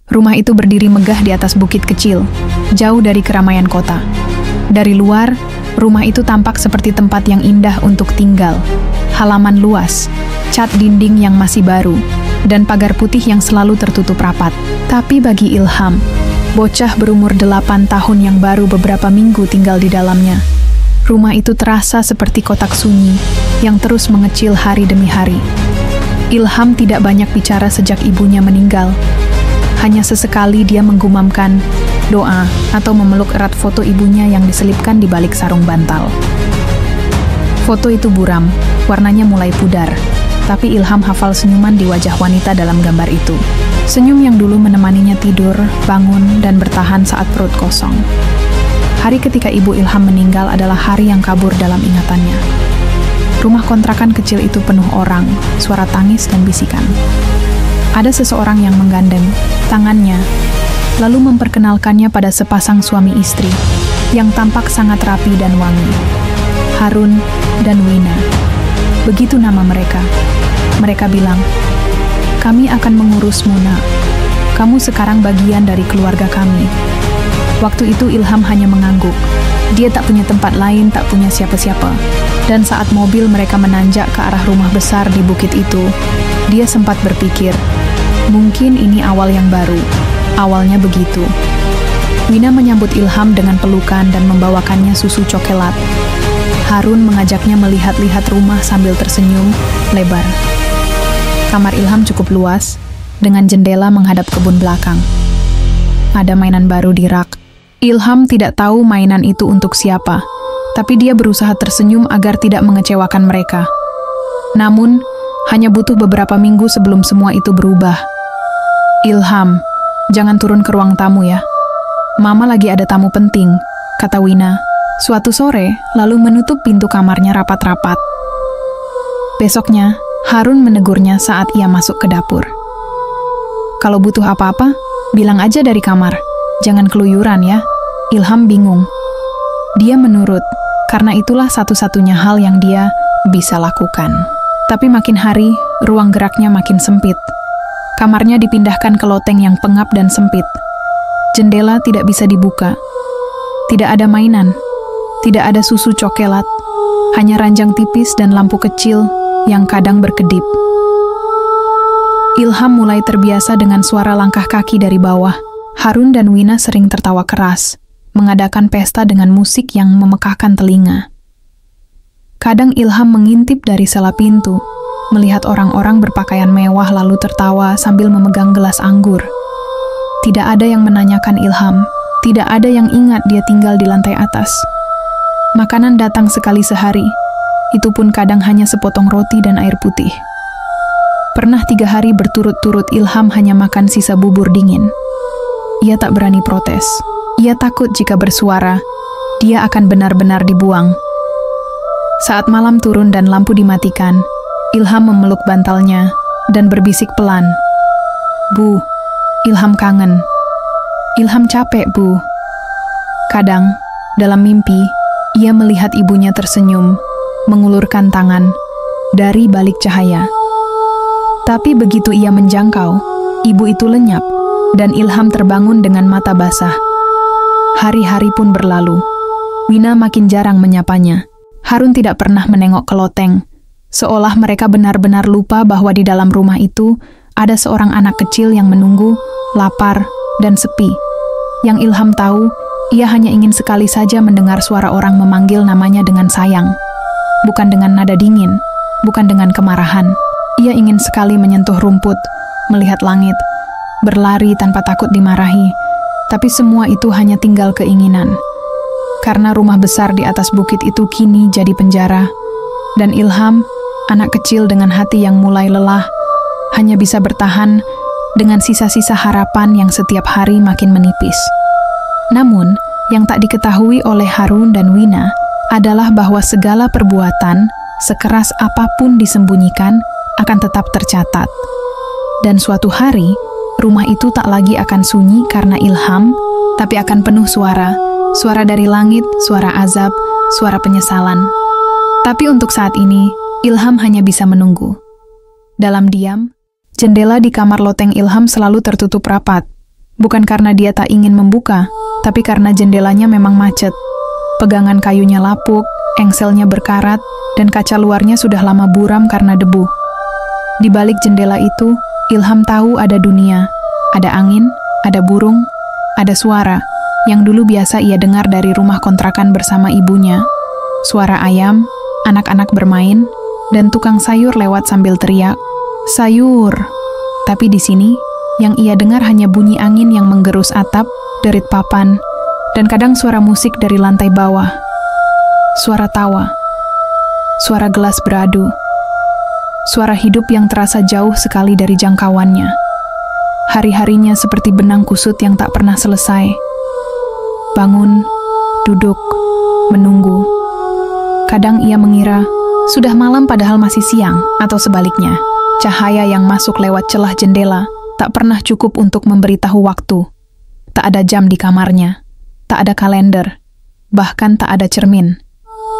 Rumah itu berdiri megah di atas bukit kecil, jauh dari keramaian kota. Dari luar, rumah itu tampak seperti tempat yang indah untuk tinggal. Halaman luas, cat dinding yang masih baru, dan pagar putih yang selalu tertutup rapat. Tapi bagi Ilham, bocah berumur 8 tahun yang baru beberapa minggu tinggal di dalamnya, rumah itu terasa seperti kotak sunyi yang terus mengecil hari demi hari. Ilham tidak banyak bicara sejak ibunya meninggal. Hanya sesekali dia menggumamkan doa atau memeluk erat foto ibunya yang diselipkan di balik sarung bantal. Foto itu buram, warnanya mulai pudar, tapi Ilham hafal senyuman di wajah wanita dalam gambar itu. Senyum yang dulu menemaninya tidur, bangun, dan bertahan saat perut kosong. Hari ketika ibu Ilham meninggal adalah hari yang kabur dalam ingatannya. Rumah kontrakan kecil itu penuh orang, suara tangis dan bisikan. Ada seseorang yang menggandeng tangannya, lalu memperkenalkannya pada sepasang suami istri yang tampak sangat rapi dan wangi. Harun dan Wina. Begitu nama mereka. Mereka bilang, "Kami akan mengurusmu, Nak. Kamu sekarang bagian dari keluarga kami." Waktu itu Ilham hanya mengangguk. Dia tak punya tempat lain, tak punya siapa-siapa. Dan saat mobil mereka menanjak ke arah rumah besar di bukit itu, dia sempat berpikir, mungkin ini awal yang baru. Awalnya begitu. Wina menyambut Ilham dengan pelukan dan membawakannya susu coklat. Harun mengajaknya melihat-lihat rumah sambil tersenyum lebar. Kamar Ilham cukup luas, dengan jendela menghadap kebun belakang. Ada mainan baru di rak. Ilham tidak tahu mainan itu untuk siapa, tapi dia berusaha tersenyum agar tidak mengecewakan mereka. Namun, hanya butuh beberapa minggu sebelum semua itu berubah. "Ilham, jangan turun ke ruang tamu ya. Mama lagi ada tamu penting," kata Wina. Suatu sore, lalu menutup pintu kamarnya rapat-rapat. Besoknya, Harun menegurnya saat ia masuk ke dapur. "Kalau butuh apa-apa, bilang aja dari kamar. Jangan keluyuran ya." Ilham bingung. Dia menurut, karena itulah satu-satunya hal yang dia bisa lakukan. Tapi makin hari, ruang geraknya makin sempit. Kamarnya dipindahkan ke loteng yang pengap dan sempit. Jendela tidak bisa dibuka. Tidak ada mainan. Tidak ada susu coklat. Hanya ranjang tipis dan lampu kecil yang kadang berkedip. Ilham mulai terbiasa dengan suara langkah kaki dari bawah. Harun dan Wina sering tertawa keras, mengadakan pesta dengan musik yang memekakkan telinga. Kadang Ilham mengintip dari sela pintu, melihat orang-orang berpakaian mewah lalu tertawa sambil memegang gelas anggur. Tidak ada yang menanyakan Ilham, tidak ada yang ingat dia tinggal di lantai atas. Makanan datang sekali sehari, itu pun kadang hanya sepotong roti dan air putih. Pernah 3 hari berturut-turut Ilham hanya makan sisa bubur dingin. Ia tak berani protes. Ia takut jika bersuara, dia akan benar-benar dibuang. Saat malam turun dan lampu dimatikan, Ilham memeluk bantalnya dan berbisik pelan. "Bu, Ilham kangen. Ilham capek, Bu." Kadang, dalam mimpi, ia melihat ibunya tersenyum, mengulurkan tangan dari balik cahaya. Tapi begitu ia menjangkau, ibu itu lenyap, dan Ilham terbangun dengan mata basah. Hari-hari pun berlalu. Wina makin jarang menyapanya. Harun tidak pernah menengok ke loteng, seolah mereka benar-benar lupa bahwa di dalam rumah itu ada seorang anak kecil yang menunggu, lapar, dan sepi. Yang Ilham tahu, ia hanya ingin sekali saja mendengar suara orang memanggil namanya dengan sayang. Bukan dengan nada dingin, bukan dengan kemarahan. Ia ingin sekali menyentuh rumput, melihat langit, berlari tanpa takut dimarahi, tapi semua itu hanya tinggal keinginan. Karena rumah besar di atas bukit itu kini jadi penjara, dan Ilham, anak kecil dengan hati yang mulai lelah, hanya bisa bertahan dengan sisa-sisa harapan yang setiap hari makin menipis. Namun, yang tak diketahui oleh Harun dan Wina adalah bahwa segala perbuatan, sekeras apapun disembunyikan, akan tetap tercatat. Dan suatu hari, rumah itu tak lagi akan sunyi karena Ilham, tapi akan penuh suara. Suara dari langit, suara azab, suara penyesalan. Tapi untuk saat ini, Ilham hanya bisa menunggu. Dalam diam, jendela di kamar loteng Ilham selalu tertutup rapat. Bukan karena dia tak ingin membuka, tapi karena jendelanya memang macet. Pegangan kayunya lapuk, engselnya berkarat, dan kaca luarnya sudah lama buram karena debu. Di balik jendela itu, Ilham tahu ada dunia, ada angin, ada burung, ada suara yang dulu biasa ia dengar dari rumah kontrakan bersama ibunya. Suara ayam, anak-anak bermain, dan tukang sayur lewat sambil teriak, "Sayur!" Tapi di sini, yang ia dengar hanya bunyi angin yang menggerus atap, derit papan, dan kadang suara musik dari lantai bawah. Suara tawa, suara gelas beradu, suara hidup yang terasa jauh sekali dari jangkauannya. Hari-harinya seperti benang kusut yang tak pernah selesai. Bangun, duduk, menunggu. Kadang ia mengira, sudah malam padahal masih siang, atau sebaliknya. Cahaya yang masuk lewat celah jendela tak pernah cukup untuk memberitahu waktu. Tak ada jam di kamarnya, tak ada kalender, bahkan tak ada cermin.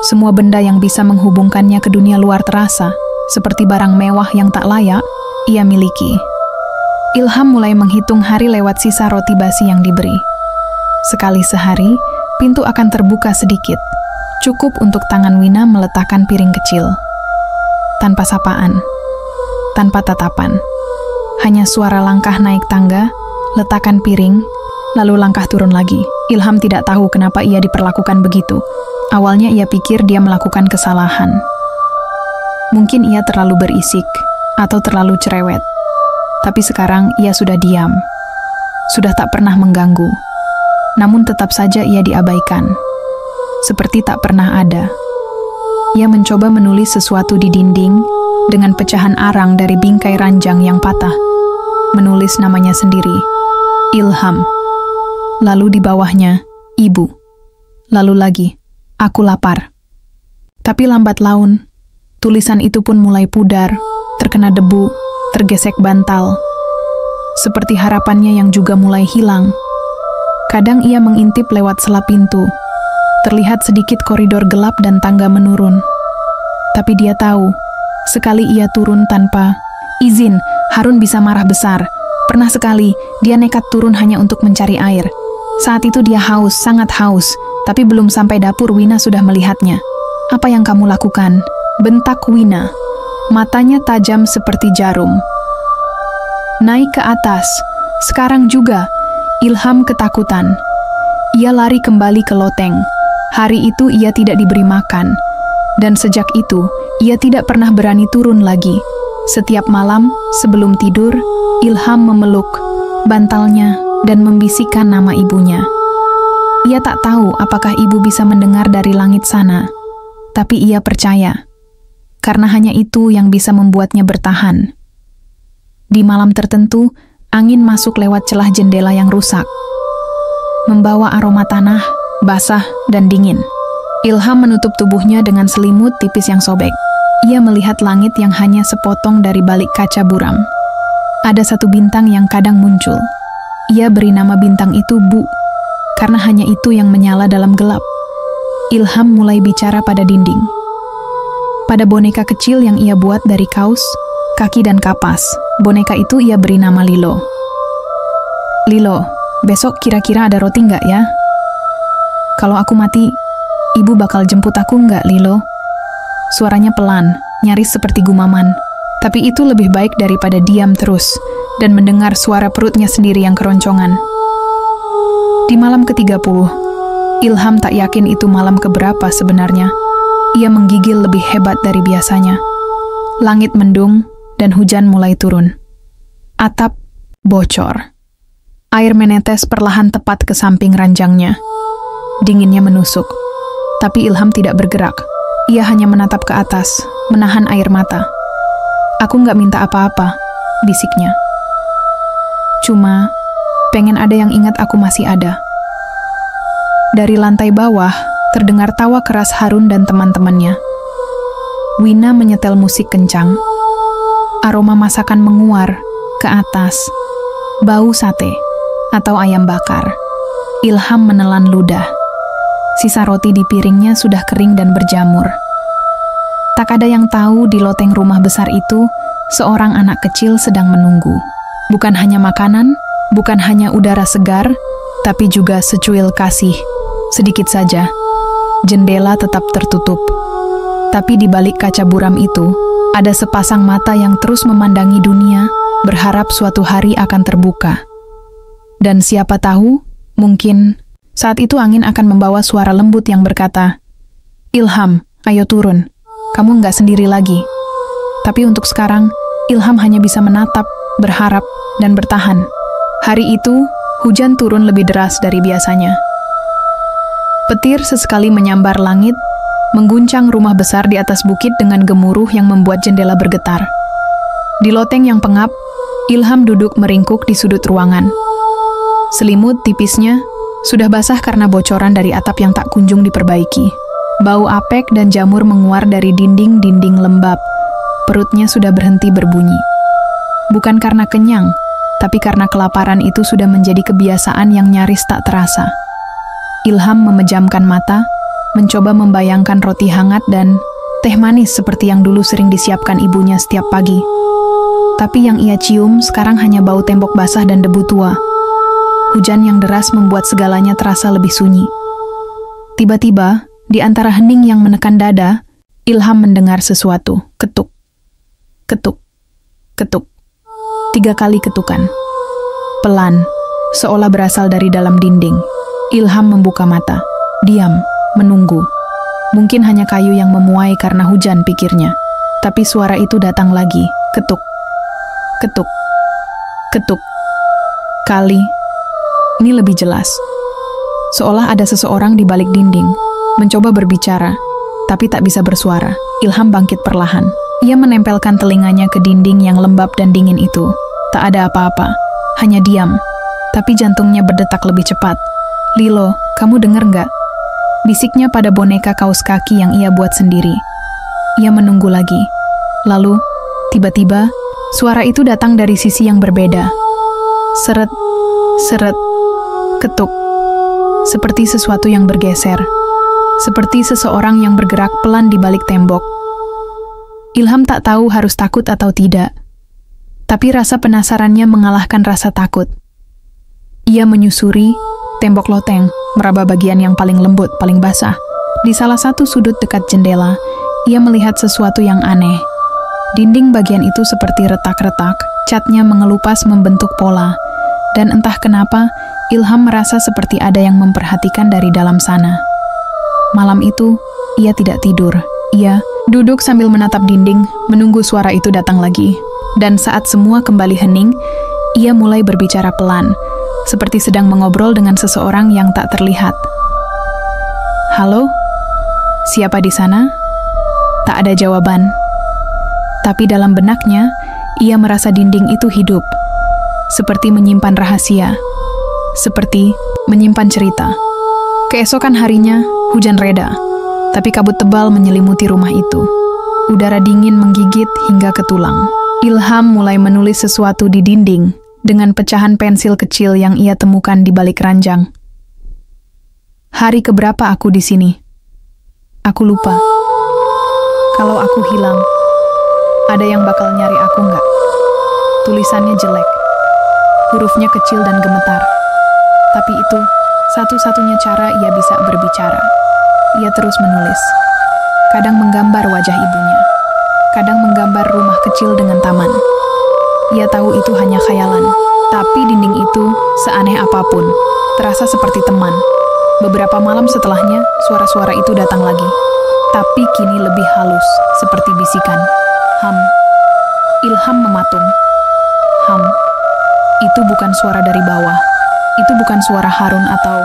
Semua benda yang bisa menghubungkannya ke dunia luar terasa, seperti barang mewah yang tak layak, ia miliki. Ilham mulai menghitung hari lewat sisa roti basi yang diberi. Sekali sehari, pintu akan terbuka sedikit, cukup untuk tangan Wina meletakkan piring kecil. Tanpa sapaan, tanpa tatapan. Hanya suara langkah naik tangga, letakan piring, lalu langkah turun lagi. Ilham tidak tahu kenapa ia diperlakukan begitu. Awalnya ia pikir dia melakukan kesalahan. Mungkin ia terlalu berisik, atau terlalu cerewet. Tapi sekarang ia sudah diam. Sudah tak pernah mengganggu. Namun tetap saja ia diabaikan. Seperti tak pernah ada. Ia mencoba menulis sesuatu di dinding dengan pecahan arang dari bingkai ranjang yang patah. Menulis namanya sendiri, Ilham. Lalu di bawahnya, Ibu. Lalu lagi, Aku lapar. Tapi lambat laun, tulisan itu pun mulai pudar, terkena debu, tergesek bantal. Seperti harapannya yang juga mulai hilang. Kadang ia mengintip lewat sela pintu. Terlihat sedikit koridor gelap dan tangga menurun. Tapi dia tahu, sekali ia turun tanpa izin, Harun bisa marah besar. Pernah sekali, dia nekat turun hanya untuk mencari air. Saat itu dia haus, sangat haus, tapi belum sampai dapur Wina sudah melihatnya. "Apa yang kamu lakukan?" bentak Wina. Matanya tajam seperti jarum. Naik ke atas. Sekarang juga, Ilham ketakutan. Ia lari kembali ke loteng. Hari itu ia tidak diberi makan. Dan sejak itu, ia tidak pernah berani turun lagi. Setiap malam, sebelum tidur, Ilham memeluk bantalnya dan membisikkan nama ibunya. Ia tak tahu apakah ibu bisa mendengar dari langit sana, tapi ia percaya, karena hanya itu yang bisa membuatnya bertahan. Di malam tertentu, angin masuk lewat celah jendela yang rusak, membawa aroma tanah, basah, dan dingin. Ilham menutup tubuhnya dengan selimut tipis yang sobek. Ia melihat langit yang hanya sepotong dari balik kaca buram. Ada satu bintang yang kadang muncul. Ia beri nama bintang itu Bu, karena hanya itu yang menyala dalam gelap. Ilham mulai bicara pada dinding. Pada boneka kecil yang ia buat dari kaus, kaki dan kapas, boneka itu ia beri nama Lilo. "Lilo, besok kira-kira ada roti nggak ya? Kalau aku mati, ibu bakal jemput aku nggak, Lilo?" Suaranya pelan, nyaris seperti gumaman. Tapi itu lebih baik daripada diam terus dan mendengar suara perutnya sendiri yang keroncongan. Di malam ke-30, Ilham tak yakin itu malam keberapa sebenarnya. Ia menggigil lebih hebat dari biasanya. Langit mendung dan hujan mulai turun. Atap bocor. Air menetes perlahan tepat ke samping ranjangnya. Dinginnya menusuk. Tapi Ilham tidak bergerak. Ia hanya menatap ke atas, menahan air mata. "Aku nggak minta apa-apa," bisiknya. "Cuma, pengen ada yang ingat aku masih ada." Dari lantai bawah, terdengar tawa keras Harun dan teman-temannya. Wina menyetel musik kencang. Aroma masakan menguar ke atas. Bau sate atau ayam bakar. Ilham menelan ludah. Sisa roti di piringnya sudah kering dan berjamur. Tak ada yang tahu di loteng rumah besar itu, seorang anak kecil sedang menunggu. Bukan hanya makanan, Bukan hanya udara segar, tapi juga secuil kasih. Sedikit saja, jendela tetap tertutup. Tapi di balik kaca buram itu, ada sepasang mata yang terus memandangi dunia, berharap suatu hari akan terbuka. Dan siapa tahu, mungkin saat itu angin akan membawa suara lembut yang berkata, "Ilham, ayo turun. Kamu nggak sendiri lagi." Tapi untuk sekarang, Ilham hanya bisa menatap, berharap, dan bertahan. Hari itu, hujan turun lebih deras dari biasanya. Petir sesekali menyambar langit, mengguncang rumah besar di atas bukit dengan gemuruh yang membuat jendela bergetar. Di loteng yang pengap, Ilham duduk meringkuk di sudut ruangan. Selimut tipisnya sudah basah karena bocoran dari atap yang tak kunjung diperbaiki. Bau apek dan jamur menguar dari dinding-dinding lembab. Perutnya sudah berhenti berbunyi. Bukan karena kenyang, tapi karena kelaparan itu sudah menjadi kebiasaan yang nyaris tak terasa. Ilham memejamkan mata, mencoba membayangkan roti hangat dan teh manis seperti yang dulu sering disiapkan ibunya setiap pagi. Tapi yang ia cium sekarang hanya bau tembok basah dan debu tua. Hujan yang deras membuat segalanya terasa lebih sunyi. Tiba-tiba, di antara hening yang menekan dada, Ilham mendengar sesuatu. Ketuk, ketuk, ketuk. 3 kali ketukan. Pelan, seolah berasal dari dalam dinding. Ilham membuka mata. Diam, menunggu. Mungkin hanya kayu yang memuai karena hujan, pikirnya. Tapi suara itu datang lagi. Ketuk, ketuk, ketuk. Kali ini lebih jelas. Seolah ada seseorang di balik dinding, mencoba berbicara, tapi tak bisa bersuara. Ilham bangkit perlahan. Ia menempelkan telinganya ke dinding yang lembab dan dingin itu. Tak ada apa-apa, hanya diam. Tapi jantungnya berdetak lebih cepat. "Lilo, kamu dengar nggak?" Bisiknya pada boneka kaos kaki yang ia buat sendiri. Ia menunggu lagi. Lalu, tiba-tiba, suara itu datang dari sisi yang berbeda. Seret, seret, ketuk. Seperti sesuatu yang bergeser. Seperti seseorang yang bergerak pelan di balik tembok. Ilham tak tahu harus takut atau tidak. Tapi rasa penasarannya mengalahkan rasa takut. Ia menyusuri tembok loteng, meraba bagian yang paling lembut, paling basah. Di salah satu sudut dekat jendela, ia melihat sesuatu yang aneh. Dinding bagian itu seperti retak-retak, catnya mengelupas membentuk pola. Dan entah kenapa, Ilham merasa seperti ada yang memperhatikan dari dalam sana. Malam itu, ia tidak tidur. Ia duduk sambil menatap dinding, menunggu suara itu datang lagi. Dan saat semua kembali hening, ia mulai berbicara pelan, seperti sedang mengobrol dengan seseorang yang tak terlihat. "Halo? Siapa di sana?" Tak ada jawaban. Tapi dalam benaknya, ia merasa dinding itu hidup. Seperti menyimpan rahasia. Seperti menyimpan cerita. Keesokan harinya, hujan reda. Tapi kabut tebal menyelimuti rumah itu. Udara dingin menggigit hingga ke tulang. Ilham mulai menulis sesuatu di dinding dengan pecahan pensil kecil yang ia temukan di balik ranjang. "Hari keberapa aku di sini? Aku lupa. Kalau aku hilang, ada yang bakal nyari aku nggak?" Tulisannya jelek. Hurufnya kecil dan gemetar. Tapi itu satu-satunya cara ia bisa berbicara. Ia terus menulis. Kadang menggambar wajah ibunya. Kadang menggambar rumah kecil dengan taman. Ia tahu itu hanya khayalan. Tapi dinding itu, seaneh apapun, terasa seperti teman. Beberapa malam setelahnya, suara-suara itu datang lagi. Tapi kini lebih halus, seperti bisikan. "Ham." Ilham mematung. "Ham." Itu bukan suara dari bawah. Itu bukan suara Harun atau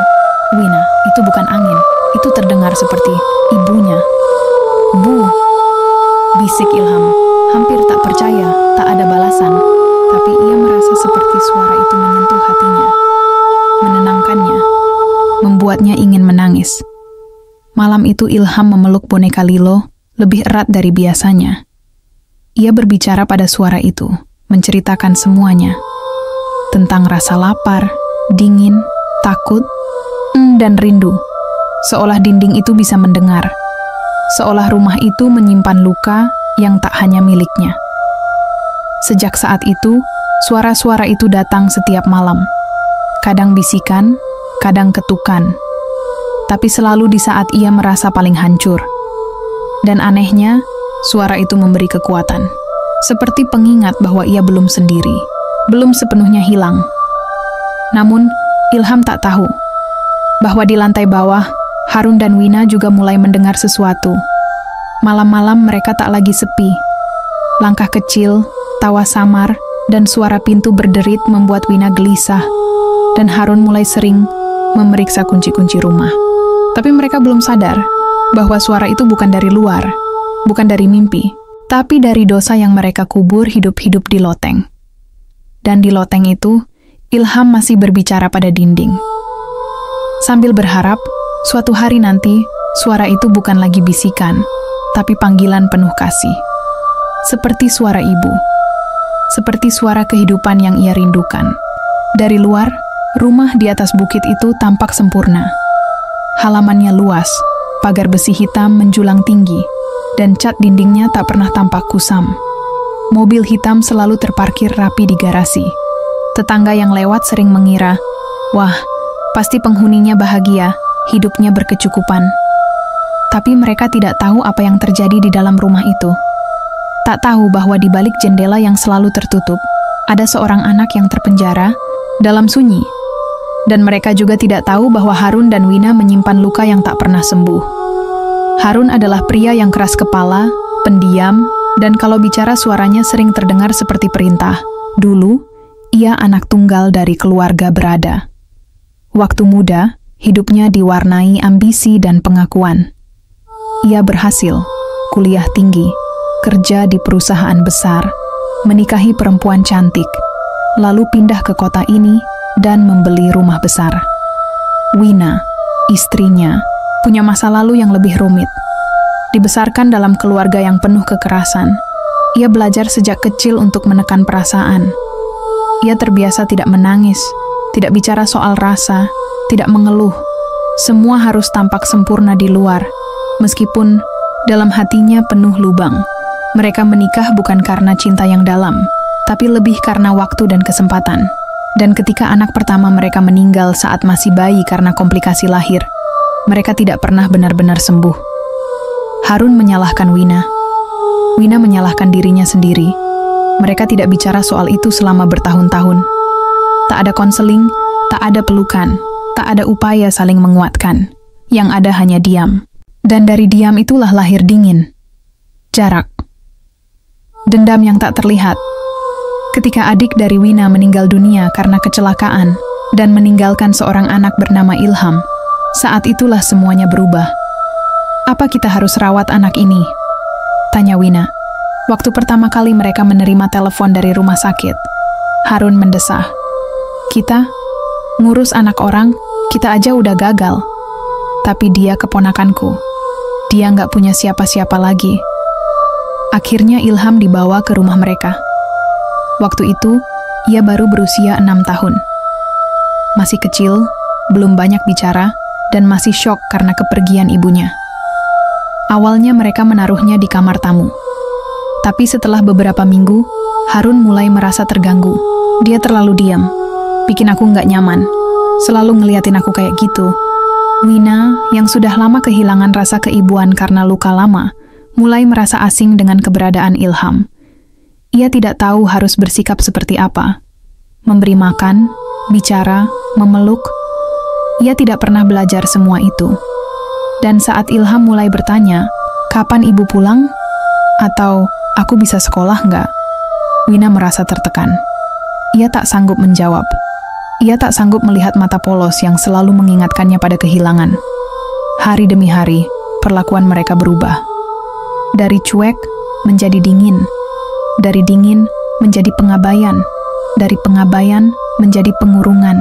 Wina. Itu bukan angin. Itu terdengar seperti ibunya. "Bu," bisik Ilham. Hampir tak percaya, tak ada balasan. Tapi ia merasa seperti suara itu menyentuh hatinya. Menenangkannya. Membuatnya ingin menangis. Malam itu Ilham memeluk boneka Lilo lebih erat dari biasanya. Ia berbicara pada suara itu, menceritakan semuanya. Tentang rasa lapar, dingin, takut, dan rindu. Seolah dinding itu bisa mendengar. Seolah rumah itu menyimpan luka yang tak hanya miliknya. Sejak saat itu, Suara-suara itu datang setiap malam. Kadang bisikan, kadang ketukan. Tapi selalu di saat ia merasa paling hancur. Dan anehnya, suara itu memberi kekuatan. Seperti pengingat bahwa ia belum sendiri, belum sepenuhnya hilang. Namun, Ilham tak tahu bahwa di lantai bawah, Harun dan Wina juga mulai mendengar sesuatu. Malam-malam mereka tak lagi sepi. Langkah kecil, tawa samar, dan suara pintu berderit membuat Wina gelisah. Dan Harun mulai sering memeriksa kunci-kunci rumah. Tapi mereka belum sadar bahwa suara itu bukan dari luar, bukan dari mimpi, tapi dari dosa yang mereka kubur hidup-hidup di loteng. Dan di loteng itu, Ilham masih berbicara pada dinding. Sambil berharap, suatu hari nanti, suara itu bukan lagi bisikan, tapi panggilan penuh kasih. Seperti suara ibu, seperti suara kehidupan yang ia rindukan. Dari luar, rumah di atas bukit itu tampak sempurna. Halamannya luas, pagar besi hitam menjulang tinggi, dan cat dindingnya tak pernah tampak kusam. Mobil hitam selalu terparkir rapi di garasi. Tetangga yang lewat sering mengira, wah, pasti penghuninya bahagia, hidupnya berkecukupan. Tapi mereka tidak tahu apa yang terjadi di dalam rumah itu. Tak tahu bahwa di balik jendela yang selalu tertutup, ada seorang anak yang terpenjara dalam sunyi. Dan mereka juga tidak tahu bahwa Harun dan Wina menyimpan luka yang tak pernah sembuh. Harun adalah pria yang keras kepala, pendiam, dan kalau bicara suaranya sering terdengar seperti perintah. Dulu, ia anak tunggal dari keluarga berada. Waktu muda, hidupnya diwarnai ambisi dan pengakuan. Ia berhasil, kuliah tinggi, kerja di perusahaan besar, menikahi perempuan cantik, lalu pindah ke kota ini dan membeli rumah besar. Wina, istrinya, punya masa lalu yang lebih rumit. Dibesarkan dalam keluarga yang penuh kekerasan, ia belajar sejak kecil untuk menekan perasaan. Ia terbiasa tidak menangis, tidak bicara soal rasa, tidak mengeluh. Semua harus tampak sempurna di luar, meskipun dalam hatinya penuh lubang. Mereka menikah bukan karena cinta yang dalam, tapi lebih karena waktu dan kesempatan. Dan ketika anak pertama mereka meninggal saat masih bayi karena komplikasi lahir, mereka tidak pernah benar-benar sembuh. Harun menyalahkan Wina. Wina menyalahkan dirinya sendiri. Mereka tidak bicara soal itu selama bertahun-tahun. Tak ada konseling, tak ada pelukan, tak ada upaya saling menguatkan. Yang ada hanya diam. Dan dari diam itulah lahir dingin. Jarak. Dendam yang tak terlihat. Ketika adik dari Wina meninggal dunia karena kecelakaan dan meninggalkan seorang anak bernama Ilham, saat itulah semuanya berubah. Apa kita harus rawat anak ini? Tanya Wina. Waktu pertama kali mereka menerima telepon dari rumah sakit, Harun mendesah. Kita, ngurus anak orang, kita aja udah gagal. Tapi dia keponakanku. Dia nggak punya siapa-siapa lagi. Akhirnya Ilham dibawa ke rumah mereka. Waktu itu, ia baru berusia 6 tahun. Masih kecil, belum banyak bicara, dan masih syok karena kepergian ibunya. Awalnya mereka menaruhnya di kamar tamu. Tapi setelah beberapa minggu, Harun mulai merasa terganggu. Dia terlalu diam, bikin aku nggak nyaman. Selalu ngeliatin aku kayak gitu. Wina, yang sudah lama kehilangan rasa keibuan karena luka lama, mulai merasa asing dengan keberadaan Ilham. Ia tidak tahu harus bersikap seperti apa. Memberi makan, bicara, memeluk. Ia tidak pernah belajar semua itu. Dan saat Ilham mulai bertanya, kapan ibu pulang? Atau aku bisa sekolah nggak? Wina merasa tertekan. Ia tak sanggup menjawab. Ia tak sanggup melihat mata polos yang selalu mengingatkannya pada kehilangan. Hari demi hari, perlakuan mereka berubah. Dari cuek menjadi dingin. Dari dingin menjadi pengabaian. Dari pengabaian menjadi pengurungan.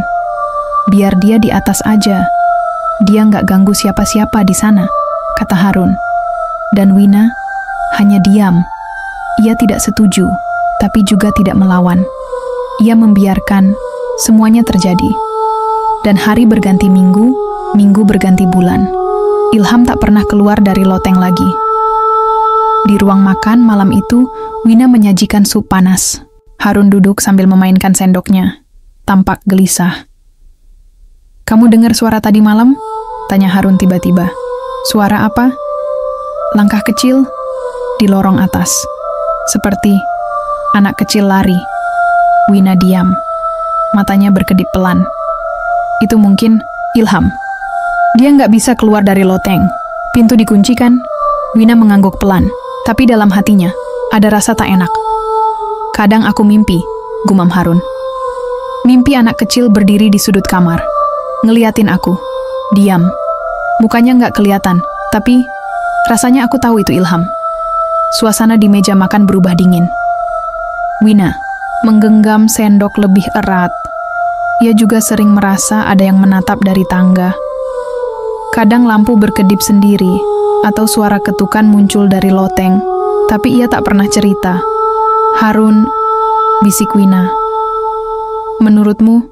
Biar dia di atas aja. Dia nggak ganggu siapa-siapa di sana, kata Harun. Dan Wina hanya diam. Ia tidak setuju, tapi juga tidak melawan. Ia membiarkan semuanya terjadi. Dan hari berganti minggu, minggu berganti bulan. Ilham tak pernah keluar dari loteng lagi. Di ruang makan malam itu, Wina menyajikan sup panas. Harun duduk sambil memainkan sendoknya, tampak gelisah. "Kamu dengar suara tadi malam?" tanya Harun tiba-tiba. "Suara apa?" "Langkah kecil di lorong atas. Seperti anak kecil lari." Wina diam. Matanya berkedip pelan. "Itu mungkin Ilham. Dia nggak bisa keluar dari loteng. Pintu dikunci kan?" Wina mengangguk pelan, tapi dalam hatinya ada rasa tak enak. "Kadang aku mimpi," gumam Harun. "Mimpi anak kecil berdiri di sudut kamar, ngeliatin aku. Diam. Mukanya nggak kelihatan, tapi rasanya aku tahu itu Ilham." Suasana di meja makan berubah dingin. Wina menggenggam sendok lebih erat. Ia juga sering merasa ada yang menatap dari tangga. Kadang lampu berkedip sendiri, atau suara ketukan muncul dari loteng, tapi ia tak pernah cerita. "Harun," bisik Wina, "menurutmu,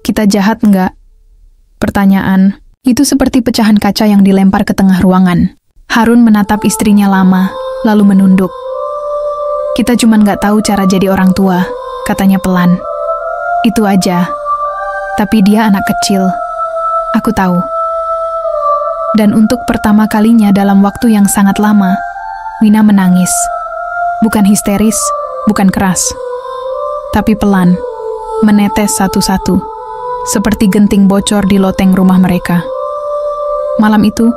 kita jahat nggak?" Pertanyaan itu seperti pecahan kaca yang dilempar ke tengah ruangan. Harun menatap istrinya lama, lalu menunduk. "Kita cuma nggak tahu cara jadi orang tua," katanya pelan. "Itu aja. Tapi dia anak kecil. Aku tahu." Dan untuk pertama kalinya dalam waktu yang sangat lama, Wina menangis. Bukan histeris, bukan keras, tapi pelan, menetes satu-satu, seperti genting bocor di loteng rumah mereka. Malam itu,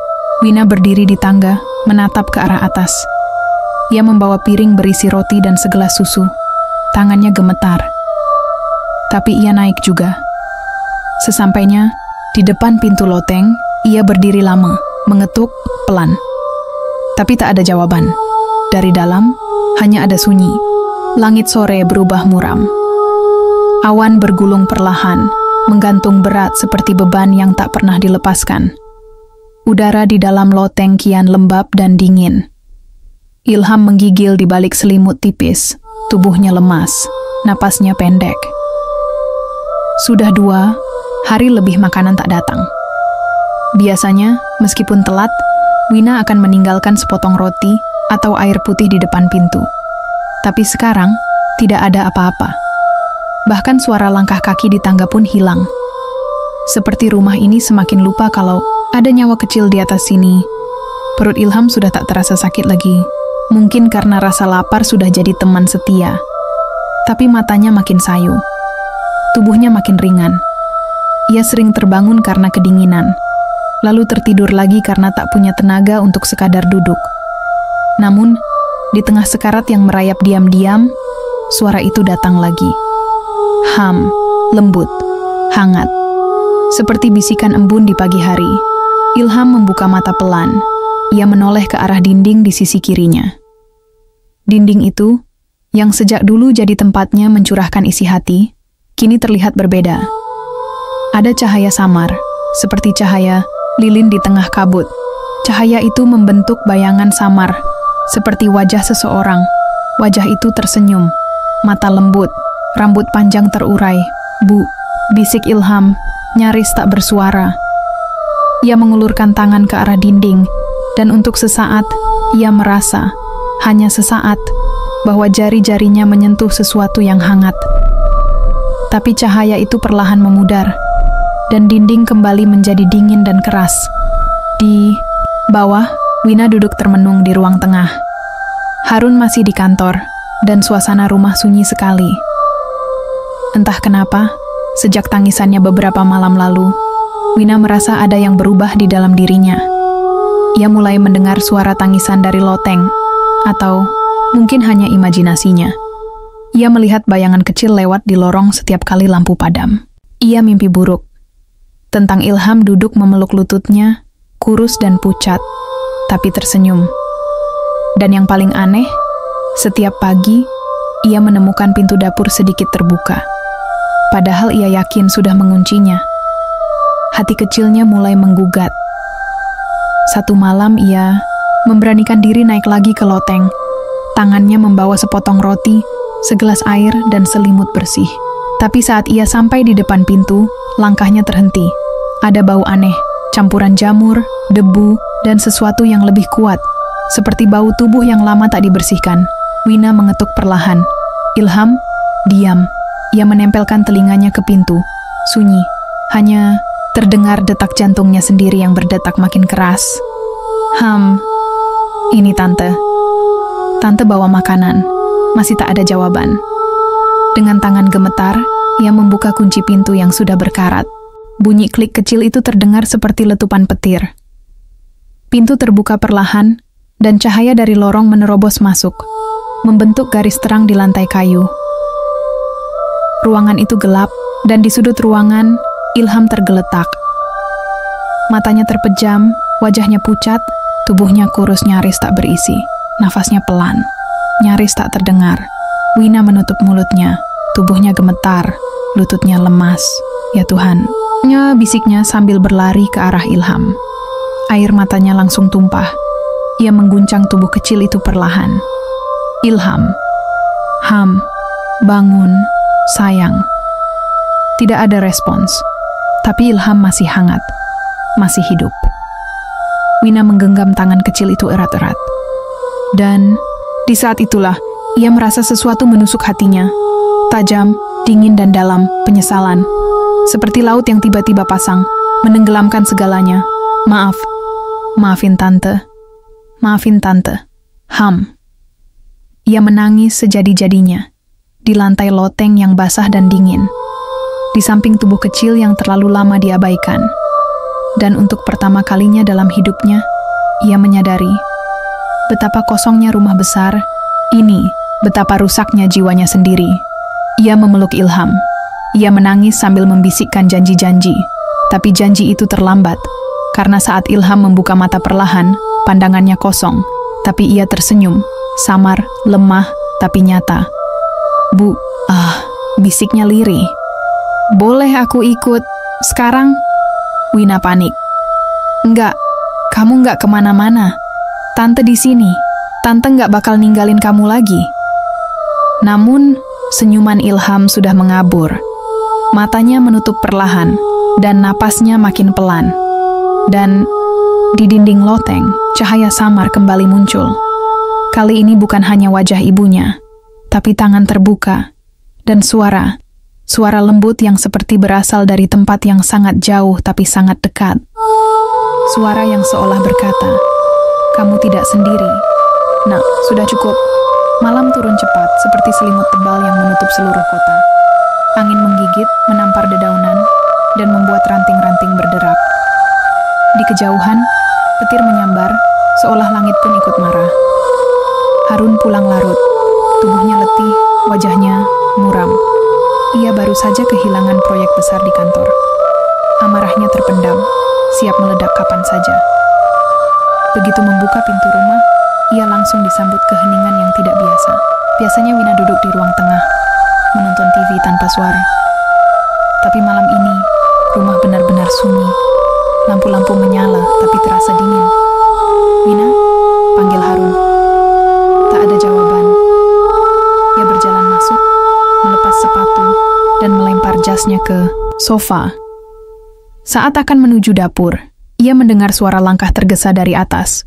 Wina berdiri di tangga, menatap ke arah atas. Ia membawa piring berisi roti dan segelas susu. Tangannya gemetar. Tapi ia naik juga. Sesampainya di depan pintu loteng, ia berdiri lama, mengetuk pelan. Tapi tak ada jawaban. Dari dalam, hanya ada sunyi. Langit sore berubah muram. Awan bergulung perlahan, menggantung berat seperti beban yang tak pernah dilepaskan. Udara di dalam loteng kian lembab dan dingin. Ilham menggigil di balik selimut tipis, tubuhnya lemas, napasnya pendek. Sudah 2 hari lebih makanan tak datang. Biasanya, meskipun telat, Wina akan meninggalkan sepotong roti atau air putih di depan pintu. Tapi sekarang, tidak ada apa-apa. Bahkan suara langkah kaki di tangga pun hilang. Seperti rumah ini semakin lupa kalau ada nyawa kecil di atas sini. Perut Ilham sudah tak terasa sakit lagi. Mungkin karena rasa lapar sudah jadi teman setia. Tapi matanya makin sayu. Tubuhnya makin ringan. Ia sering terbangun karena kedinginan. Lalu tertidur lagi karena tak punya tenaga untuk sekadar duduk. Namun, di tengah sekarat yang merayap diam-diam, suara itu datang lagi. Ham, lembut, hangat. Seperti bisikan embun di pagi hari. Ilham membuka mata pelan. Ia menoleh ke arah dinding di sisi kirinya. Dinding itu, yang sejak dulu jadi tempatnya mencurahkan isi hati, kini terlihat berbeda. Ada cahaya samar, seperti cahaya lilin di tengah kabut. Cahaya itu membentuk bayangan samar, seperti wajah seseorang. Wajah itu tersenyum, mata lembut, rambut panjang terurai. "Bu," bisik Ilham, nyaris tak bersuara. Ia mengulurkan tangan ke arah dinding, dan untuk sesaat, ia merasa, hanya sesaat, bahwa jari-jarinya menyentuh sesuatu yang hangat. Tapi cahaya itu perlahan memudar, dan dinding kembali menjadi dingin dan keras. Di bawah, Wina duduk termenung di ruang tengah. Harun masih di kantor, dan suasana rumah sunyi sekali. Entah kenapa, sejak tangisannya beberapa malam lalu, Wina merasa ada yang berubah di dalam dirinya. Ia mulai mendengar suara tangisan dari loteng, atau mungkin hanya imajinasinya. Ia melihat bayangan kecil lewat di lorong setiap kali lampu padam. Ia mimpi buruk. Tentang Ilham duduk memeluk lututnya, kurus dan pucat, tapi tersenyum. Dan yang paling aneh, setiap pagi, ia menemukan pintu dapur sedikit terbuka. Padahal ia yakin sudah menguncinya. Hati kecilnya mulai menggugat. Satu malam ia memberanikan diri naik lagi ke loteng. Tangannya membawa sepotong roti, segelas air, dan selimut bersih. Tapi saat ia sampai di depan pintu, langkahnya terhenti. Ada bau aneh, campuran jamur, debu, dan sesuatu yang lebih kuat, seperti bau tubuh yang lama tak dibersihkan. Wina mengetuk perlahan. "Ilham, Diam. Ia menempelkan telinganya ke pintu. Sunyi. Hanya terdengar detak jantungnya sendiri yang berdetak makin keras. Ini tante. Tante bawa makanan. Masih tak ada jawaban. Dengan tangan gemetar, ia membuka kunci pintu yang sudah berkarat. Bunyi klik kecil itu terdengar seperti letupan petir. Pintu terbuka perlahan, dan cahaya dari lorong menerobos masuk, membentuk garis terang di lantai kayu. Ruangan itu gelap, dan di sudut ruangan, Ilham tergeletak. Matanya terpejam, wajahnya pucat, tubuhnya kurus nyaris tak berisi, nafasnya pelan, nyaris tak terdengar. Wina menutup mulutnya, tubuhnya gemetar, lututnya lemas. Ya Tuhan, bisiknya sambil berlari ke arah Ilham. Air matanya langsung tumpah. Ia mengguncang tubuh kecil itu perlahan. Ilham. Bangun, sayang. Tidak ada respons, tapi Ilham masih hangat, masih hidup. Wina menggenggam tangan kecil itu erat-erat. Dan di saat itulah, ia merasa sesuatu menusuk hatinya. Tajam, dingin dan dalam, penyesalan. Seperti laut yang tiba-tiba pasang, menenggelamkan segalanya. Maafin tante. Maafin tante. Ia menangis sejadi-jadinya. Di lantai loteng yang basah dan dingin. Di samping tubuh kecil yang terlalu lama diabaikan. Dan untuk pertama kalinya dalam hidupnya, ia menyadari betapa kosongnya rumah besar ini, betapa rusaknya jiwanya sendiri. Ia memeluk Ilham. Ia menangis sambil membisikkan janji-janji. Tapi janji itu terlambat. Karena saat Ilham membuka mata perlahan, pandangannya kosong. Tapi ia tersenyum. Samar, lemah, tapi nyata. Bisiknya lirih. Boleh aku ikut sekarang? Wina panik. Enggak, kamu enggak kemana-mana. Tante di sini. Tante enggak bakal ninggalin kamu lagi. Namun, senyuman Ilham sudah mengabur. Matanya menutup perlahan, dan napasnya makin pelan. Dan di dinding loteng, cahaya samar kembali muncul. Kali ini bukan hanya wajah ibunya, tapi tangan terbuka, dan suara lembut yang seperti berasal dari tempat yang sangat jauh tapi sangat dekat. Suara yang seolah berkata, "Kamu tidak sendiri. Nak, sudah cukup." Malam turun cepat, seperti selimut tebal yang menutup seluruh kota. Angin menggigit, menampar dedaunan, dan membuat ranting-ranting berderak. Di kejauhan, petir menyambar, seolah langit pun ikut marah. Harun pulang larut, tubuhnya letih, wajahnya muram. Ia baru saja kehilangan proyek besar di kantor. Amarahnya terpendam, siap meledak kapan saja. Begitu membuka pintu rumah, ia langsung disambut keheningan yang tidak biasa. Biasanya Wina duduk di ruang tengah, menonton TV tanpa suara. Tapi malam ini, rumah benar-benar sunyi. Lampu-lampu menyala, tapi terasa dingin. "Wina?" panggil Harun. Tak ada jawaban. Ia berjalan masuk, melepas sepatu, dan melempar jasnya ke sofa. Saat akan menuju dapur, ia mendengar suara langkah tergesa dari atas.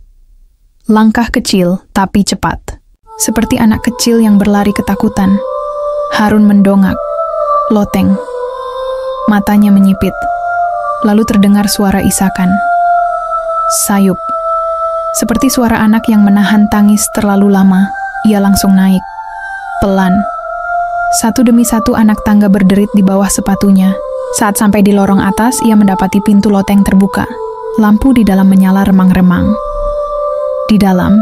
Langkah kecil, tapi cepat. Seperti anak kecil yang berlari ketakutan. Harun mendongak. Loteng. Matanya menyipit. Lalu terdengar suara isakan. Sayup. Seperti suara anak yang menahan tangis terlalu lama, ia langsung naik. Pelan. Satu demi satu anak tangga berderit di bawah sepatunya. Saat sampai di lorong atas, ia mendapati pintu loteng terbuka. Lampu di dalam menyala remang-remang. Di dalam,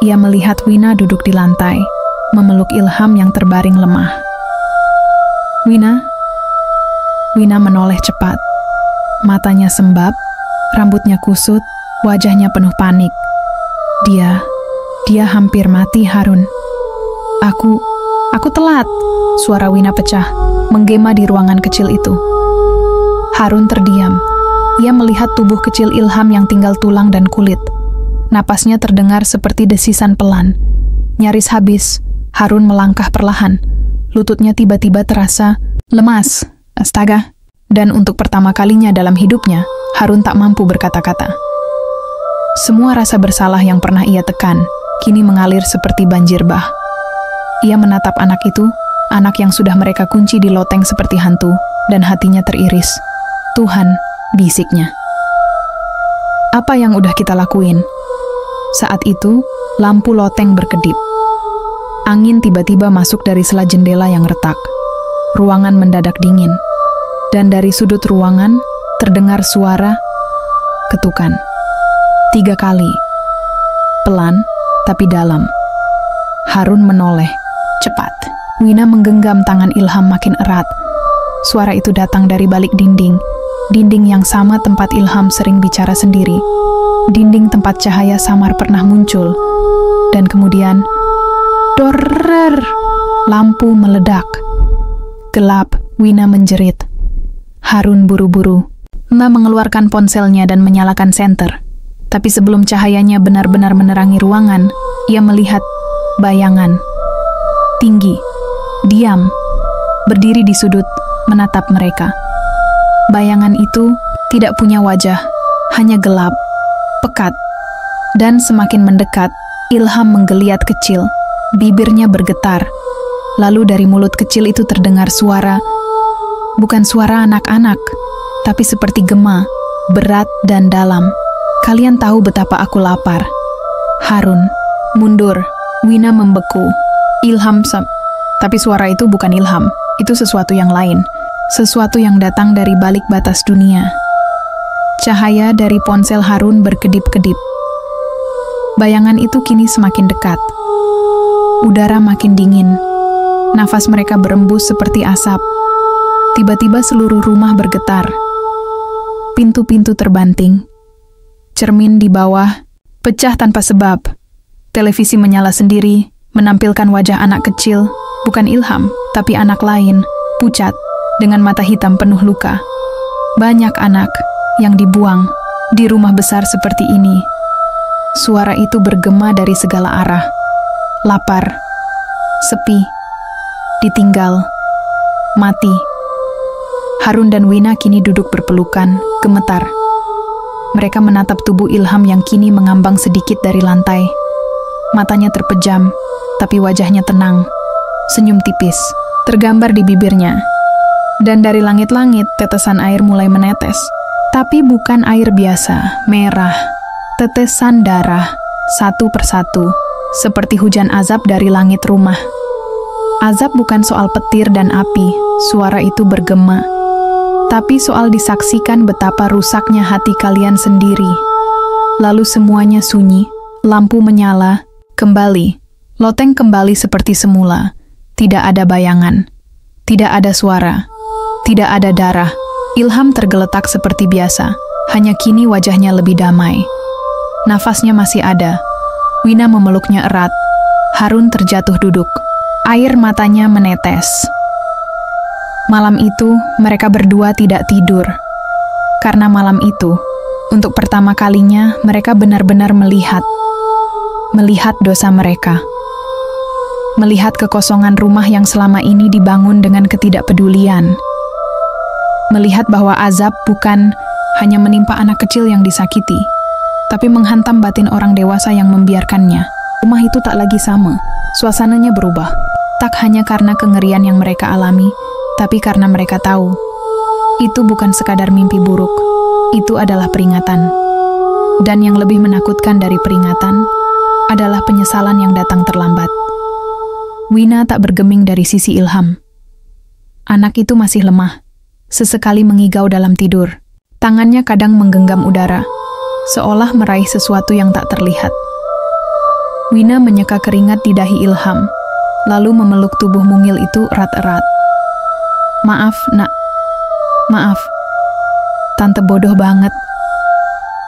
ia melihat Wina duduk di lantai, memeluk Ilham yang terbaring lemah. "Wina?" Wina menoleh cepat. Matanya sembab, rambutnya kusut, wajahnya penuh panik. Dia hampir mati, Harun. Aku telat. Suara Wina pecah, menggema di ruangan kecil itu. Harun terdiam. Ia melihat tubuh kecil Ilham yang tinggal tulang dan kulit. Napasnya terdengar seperti desisan pelan. Nyaris habis, Harun melangkah perlahan. Lututnya tiba-tiba terasa lemas. Astaga. Dan untuk pertama kalinya dalam hidupnya, Harun tak mampu berkata-kata. Semua rasa bersalah yang pernah ia tekan, kini mengalir seperti banjir bah. Ia menatap anak itu, anak yang sudah mereka kunci di loteng seperti hantu, dan hatinya teriris. "Tuhan," bisiknya. "Apa yang udah kita lakuin?" Saat itu, lampu loteng berkedip. Angin tiba-tiba masuk dari sela jendela yang retak. Ruangan mendadak dingin. Dan dari sudut ruangan, terdengar suara ketukan. 3 kali. Pelan, tapi dalam. Harun menoleh. Cepat. Wina menggenggam tangan Ilham makin erat. Suara itu datang dari balik dinding. Dinding yang sama tempat Ilham sering bicara sendiri. Dinding tempat cahaya samar pernah muncul. Dan kemudian, dorrer, lampu meledak. Gelap, Wina menjerit. Harun buru-buru. Mengeluarkan ponselnya dan menyalakan senter. Tapi sebelum cahayanya benar-benar menerangi ruangan, ia melihat bayangan. Tinggi, diam, berdiri di sudut, menatap mereka. Bayangan itu tidak punya wajah, hanya gelap, pekat. Dan semakin mendekat, Ilham menggeliat kecil, bibirnya bergetar. Lalu dari mulut kecil itu terdengar suara, bukan suara anak-anak, tapi seperti gema, berat dan dalam. "Kalian tahu betapa aku lapar." Harun, mundur. Wina membeku. Ilham tapi suara itu bukan Ilham. Itu sesuatu yang lain. Sesuatu yang datang dari balik batas dunia. Cahaya dari ponsel Harun berkedip-kedip. Bayangan itu kini semakin dekat. Udara makin dingin. Nafas mereka berembus seperti asap. Tiba-tiba seluruh rumah bergetar. Pintu-pintu terbanting. Cermin di bawah pecah tanpa sebab. Televisi menyala sendiri, menampilkan wajah anak kecil, bukan Ilham, tapi anak lain, pucat, dengan mata hitam penuh luka. Banyak anak yang dibuang di rumah besar seperti ini. Suara itu bergema dari segala arah. Lapar, sepi, ditinggal, mati. Harun dan Wina kini duduk berpelukan, gemetar. Mereka menatap tubuh Ilham yang kini mengambang sedikit dari lantai. Matanya terpejam, tapi wajahnya tenang. Senyum tipis tergambar di bibirnya. Dan dari langit-langit, tetesan air mulai menetes. Tapi bukan air biasa, merah. Tetesan darah, satu persatu, seperti hujan azab dari langit rumah. Azab bukan soal petir dan api, suara itu bergema. Tapi soal disaksikan betapa rusaknya hati kalian sendiri. Lalu semuanya sunyi, lampu menyala, kembali. Loteng kembali seperti semula. Tidak ada bayangan. Tidak ada suara. Tidak ada darah. Ilham tergeletak seperti biasa. Hanya kini wajahnya lebih damai. Nafasnya masih ada. Wina memeluknya erat. Harun terjatuh duduk. Air matanya menetes. Malam itu, mereka berdua tidak tidur. Karena malam itu, untuk pertama kalinya, mereka benar-benar melihat dosa mereka. Melihat kekosongan rumah yang selama ini dibangun dengan ketidakpedulian. Melihat bahwa azab bukan hanya menimpa anak kecil yang disakiti, tapi menghantam batin orang dewasa yang membiarkannya. Rumah itu tak lagi sama, suasananya berubah. Tak hanya karena kengerian yang mereka alami, tapi karena mereka tahu, itu bukan sekadar mimpi buruk, itu adalah peringatan. Dan yang lebih menakutkan dari peringatan, adalah penyesalan yang datang terlambat. Wina tak bergeming dari sisi Ilham. Anak itu masih lemah, sesekali mengigau dalam tidur. Tangannya kadang menggenggam udara, seolah meraih sesuatu yang tak terlihat. Wina menyeka keringat di dahi Ilham, lalu memeluk tubuh mungil itu erat-erat. "Maaf, nak. Maaf. Tante bodoh banget."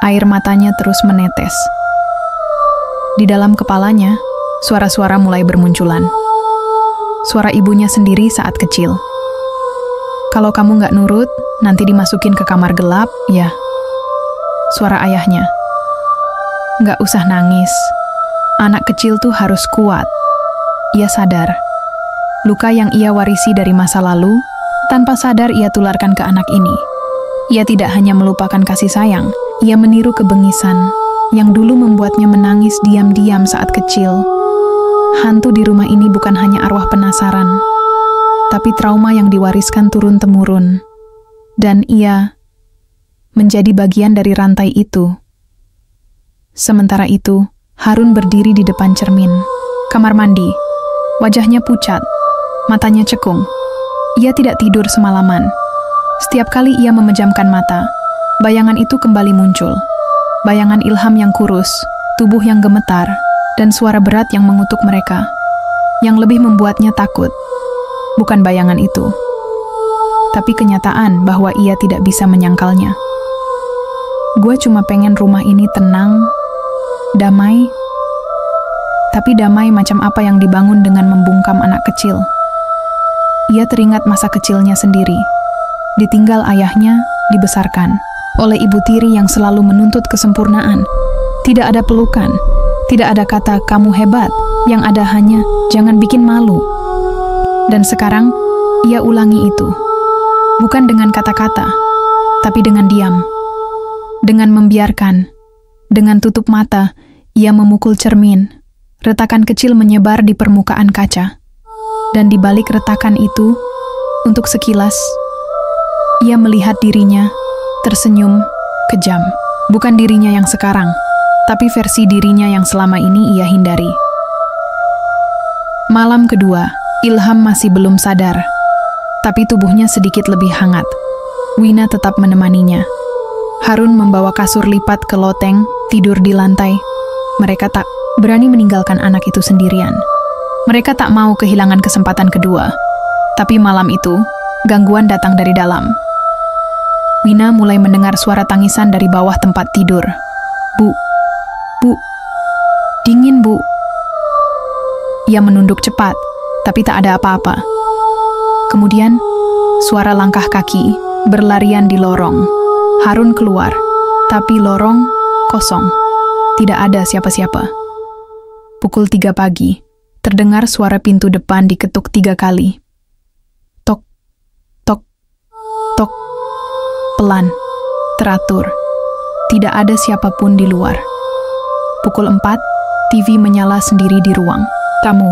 Air matanya terus menetes. Di dalam kepalanya, suara-suara mulai bermunculan. Suara ibunya sendiri saat kecil. "Kalau kamu nggak nurut, nanti dimasukin ke kamar gelap, ya." Suara ayahnya. "Nggak usah nangis. Anak kecil tuh harus kuat." Ia sadar, luka yang ia warisi dari masa lalu, tanpa sadar ia tularkan ke anak ini. Ia tidak hanya melupakan kasih sayang, ia meniru kebengisan, yang dulu membuatnya menangis diam-diam saat kecil. Hantu di rumah ini bukan hanya arwah penasaran, tapi trauma yang diwariskan turun-temurun. Dan ia menjadi bagian dari rantai itu. Sementara itu, Harun berdiri di depan cermin. Kamar mandi. Wajahnya pucat, matanya cekung. Ia tidak tidur semalaman. Setiap kali ia memejamkan mata, bayangan itu kembali muncul. Bayangan Ilham yang kurus, tubuh yang gemetar, dan suara berat yang mengutuk mereka. Yang lebih membuatnya takut, bukan bayangan itu, tapi kenyataan bahwa ia tidak bisa menyangkalnya. Gue cuma pengen rumah ini tenang, damai, tapi damai macam apa yang dibangun dengan membungkam anak kecil. Ia teringat masa kecilnya sendiri. Ditinggal ayahnya, dibesarkan oleh ibu tiri yang selalu menuntut kesempurnaan. Tidak ada pelukan, tidak ada kata kamu hebat, yang ada hanya jangan bikin malu. Dan sekarang, ia ulangi itu. Bukan dengan kata-kata, tapi dengan diam. Dengan membiarkan, dengan tutup mata, ia memukul cermin. Retakan kecil menyebar di permukaan kaca. Dan di balik retakan itu, untuk sekilas, ia melihat dirinya tersenyum kejam. Bukan dirinya yang sekarang, tapi versi dirinya yang selama ini ia hindari. Malam kedua, Ilham masih belum sadar, tapi tubuhnya sedikit lebih hangat. Wina tetap menemaninya. Harun membawa kasur lipat ke loteng, tidur di lantai. Mereka tak berani meninggalkan anak itu sendirian. Mereka tak mau kehilangan kesempatan kedua. Tapi malam itu, gangguan datang dari dalam. Wina mulai mendengar suara tangisan dari bawah tempat tidur. Bu, dingin bu. Ia menunduk cepat, tapi tak ada apa-apa. Kemudian, suara langkah kaki berlarian di lorong. Harun keluar, tapi lorong kosong. Tidak ada siapa-siapa. Pukul 3 pagi, terdengar suara pintu depan diketuk 3 kali. Tok, tok, tok. Pelan, teratur. Tidak ada siapapun di luar. Pukul 4, TV menyala sendiri di ruang tamu,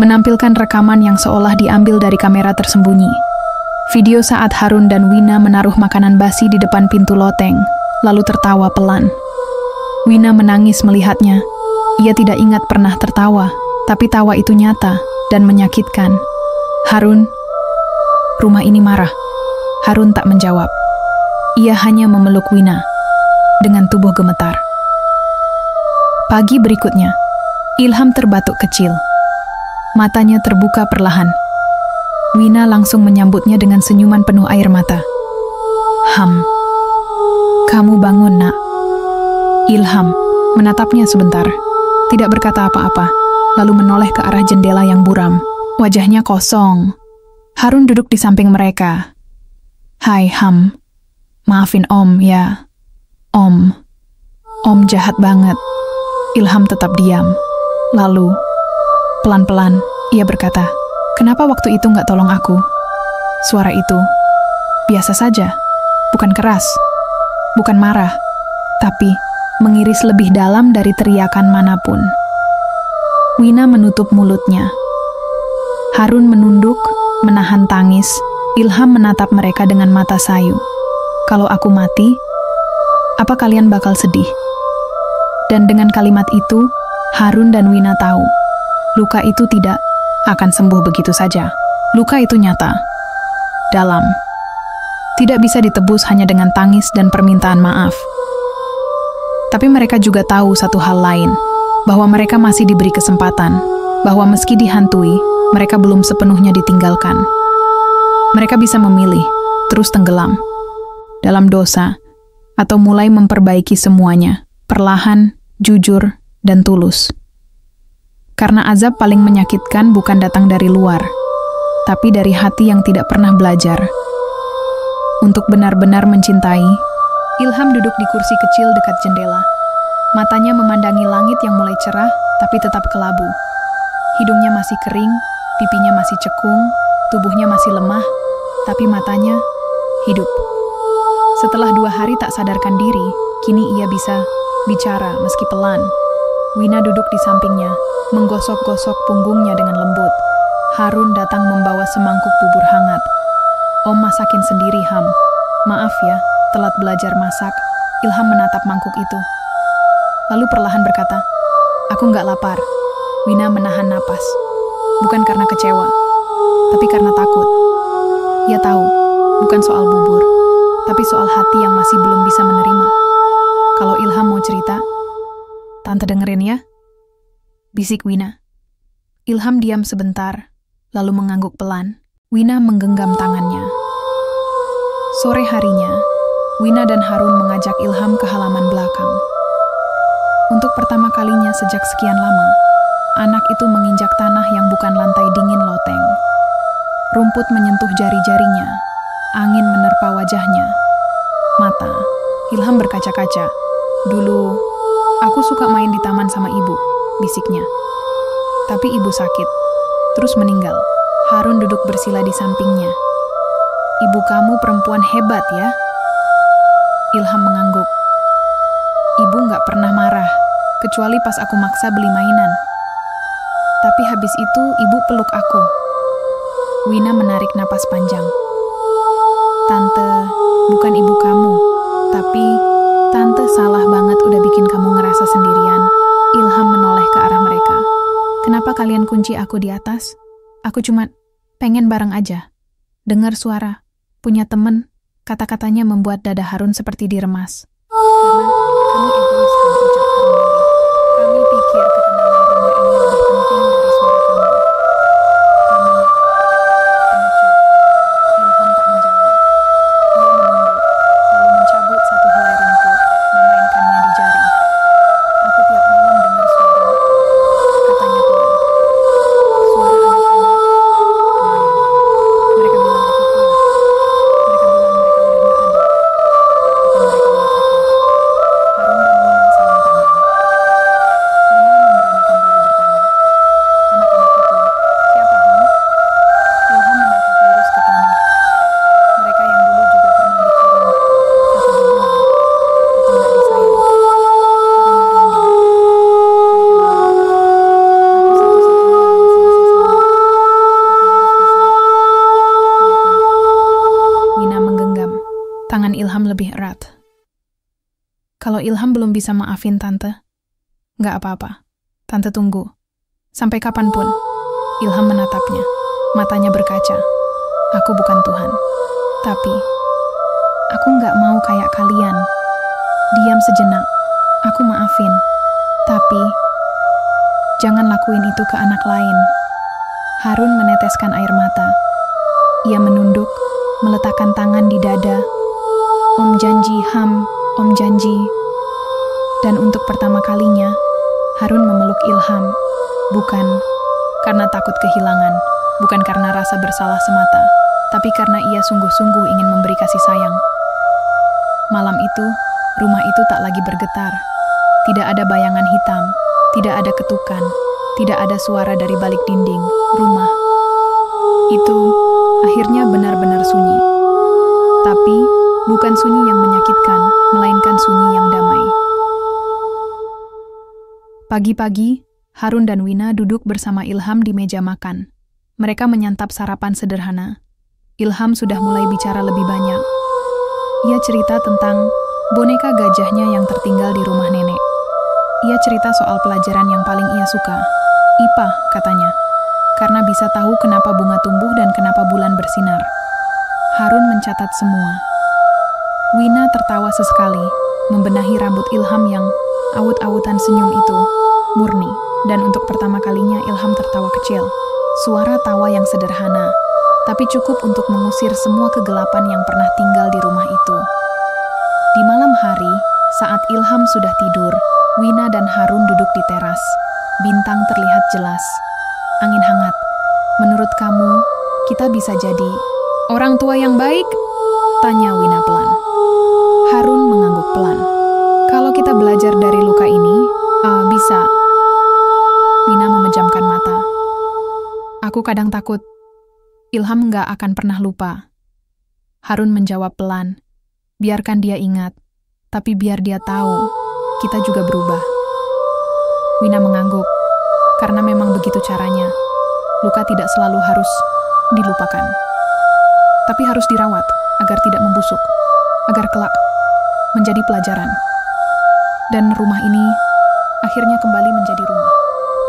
menampilkan rekaman yang seolah diambil dari kamera tersembunyi. Video saat Harun dan Wina menaruh makanan basi di depan pintu loteng, lalu tertawa pelan. Wina menangis melihatnya. Ia tidak ingat pernah tertawa, tapi tawa itu nyata dan menyakitkan. Harun, rumah ini marah. Harun tak menjawab. Ia hanya memeluk Wina dengan tubuh gemetar. Pagi berikutnya, Ilham terbatuk kecil. Matanya terbuka perlahan. Wina langsung menyambutnya dengan senyuman penuh air mata. Ham, kamu bangun nak. Ilham menatapnya sebentar, tidak berkata apa-apa, lalu menoleh ke arah jendela yang buram. Wajahnya kosong. Harun duduk di samping mereka. Hai Ham, maafin Om ya. Om jahat banget. Ilham tetap diam. Lalu, pelan-pelan, ia berkata, kenapa waktu itu nggak tolong aku? Suara itu, biasa saja, bukan keras, bukan marah, tapi mengiris lebih dalam dari teriakan manapun. Wina menutup mulutnya. Harun menunduk, menahan tangis. Ilham menatap mereka dengan mata sayu. Kalau aku mati, apa kalian bakal sedih? Dan dengan kalimat itu, Harun dan Wina tahu, luka itu tidak akan sembuh begitu saja. Luka itu nyata, dalam, tidak bisa ditebus hanya dengan tangis dan permintaan maaf. Tapi mereka juga tahu satu hal lain, bahwa mereka masih diberi kesempatan, bahwa meski dihantui, mereka belum sepenuhnya ditinggalkan. Mereka bisa memilih, terus tenggelam dalam dosa, atau mulai memperbaiki semuanya, perlahan, jujur, dan tulus. Karena azab paling menyakitkan bukan datang dari luar, tapi dari hati yang tidak pernah belajar. Untuk benar-benar mencintai, Ilham duduk di kursi kecil dekat jendela. Matanya memandangi langit yang mulai cerah, tapi tetap kelabu. Hidungnya masih kering, pipinya masih cekung, tubuhnya masih lemah, tapi matanya hidup. Setelah 2 hari tak sadarkan diri, kini ia bisa bicara meski pelan. Wina duduk di sampingnya, menggosok-gosok punggungnya dengan lembut. Harun datang membawa semangkuk bubur hangat. Om masakin sendiri, Ham. Maaf ya, telat belajar masak. Ilham menatap mangkuk itu. Lalu perlahan berkata, aku nggak lapar. Wina menahan napas. Bukan karena kecewa, tapi karena takut. Ia tahu, bukan soal bubur, tapi soal hati yang masih belum bisa menerima. Kalau Ilham mau cerita, Tante dengerin ya, bisik Wina. Ilham diam sebentar, lalu mengangguk pelan. Wina menggenggam tangannya. Sore harinya, Wina dan Harun mengajak Ilham ke halaman belakang. Untuk pertama kalinya sejak sekian lama, anak itu menginjak tanah yang bukan lantai dingin loteng. Rumput menyentuh jari-jarinya, angin menerpa wajahnya. Mata, Ilham berkaca-kaca. Dulu, aku suka main di taman sama ibu, bisiknya. Tapi ibu sakit, terus meninggal. Harun duduk bersila di sampingnya. Ibu kamu perempuan hebat ya? Ilham mengangguk. Ibu nggak pernah marah, kecuali pas aku maksa beli mainan. Tapi habis itu ibu peluk aku. Wina menarik napas panjang. Tante, bukan ibu kamu, tapi Tante salah banget udah bikin kamu ngerasa sendirian. Ilham menoleh ke arah mereka. Kenapa kalian kunci aku di atas? Aku cuma pengen bareng aja. Dengar suara, punya temen, kata-katanya membuat dada Harun seperti diremas. Karena kamu egois, kan, ucap Harun lagi. Kami pikir ketenangan rumah ini lebih penting dari suara kamu. Kami pengecut. Ilham tak menjawab. Ia menunduk, lalu mencabut satu helai rumput, memainkannya di jari. Aku tiap malam dengar suara, katanya pelan. Suara anak-anak. Kemana? Mereka bilang aku kuat. Mereka bilang mereka udah gak ada. Tapi mereka lihat aku. Harun dan Wina saling pandang. Wina memberanikan diri bertanya. Anak-anak itu, siapa Ham? Ilham menatap lurus ke tanah. Mereka yang dulu juga pernah dikurung, atau dibuang, atau nggak disayang. Harun merinding. Mereka bilang, aku satu-satunya yang masih bisa selamat, tapi harus bisa. Maafin. Wina menggenggam. Tangan Ilham lebih erat. Kalau Ilham belum bisa maafin Tante, nggak apa-apa. Tante tunggu. Sampai kapanpun. Ilham menatapnya. Matanya berkaca. Aku bukan Tuhan. Tapi, aku nggak mau kayak kalian. Diam sejenak. Aku maafin. Tapi, jangan lakuin itu ke anak lain. Harun meneteskan air mata. Ia menunduk, meletakkan tangan di dada. Om janji, Ham. Om janji. Dan untuk pertama kalinya, Harun memeluk Ilham. Bukan karena takut kehilangan, bukan karena rasa bersalah semata, tapi karena ia sungguh-sungguh ingin memberi kasih sayang. Malam itu, rumah itu tak lagi bergetar. Tidak ada bayangan hitam, tidak ada ketukan, tidak ada suara dari balik dinding rumah. Itu akhirnya benar-benar sunyi. Tapi bukan sunyi yang menyakitkan, melainkan sunyi yang damai. Pagi-pagi, Harun dan Wina duduk bersama Ilham di meja makan. Mereka menyantap sarapan sederhana. Ilham sudah mulai bicara lebih banyak. Ia cerita tentang boneka gajahnya yang tertinggal di rumah nenek. Ia cerita soal pelajaran yang paling ia suka. IPA, katanya. Karena bisa tahu kenapa bunga tumbuh dan kenapa bulan bersinar. Harun mencatat semua. Wina tertawa sesekali, membenahi rambut Ilham yang awut-awutan senyum itu, murni, dan untuk pertama kalinya Ilham tertawa kecil. Suara tawa yang sederhana, tapi cukup untuk mengusir semua kegelapan yang pernah tinggal di rumah itu. Di malam hari, saat Ilham sudah tidur, Wina dan Harun duduk di teras. Bintang terlihat jelas. Angin hangat. Menurut kamu, kita bisa jadi orang tua yang baik? Tanya Wina pelan. Harun mengangguk pelan. Kalau kita belajar dari luka ini, bisa. Wina memejamkan mata. Aku kadang takut. Ilham nggak akan pernah lupa. Harun menjawab pelan. Biarkan dia ingat. Tapi biar dia tahu, kita juga berubah. Wina mengangguk. Karena memang begitu caranya. Luka tidak selalu harus dilupakan, tapi harus dirawat agar tidak membusuk, agar kelak menjadi pelajaran. Dan rumah ini akhirnya kembali menjadi rumah.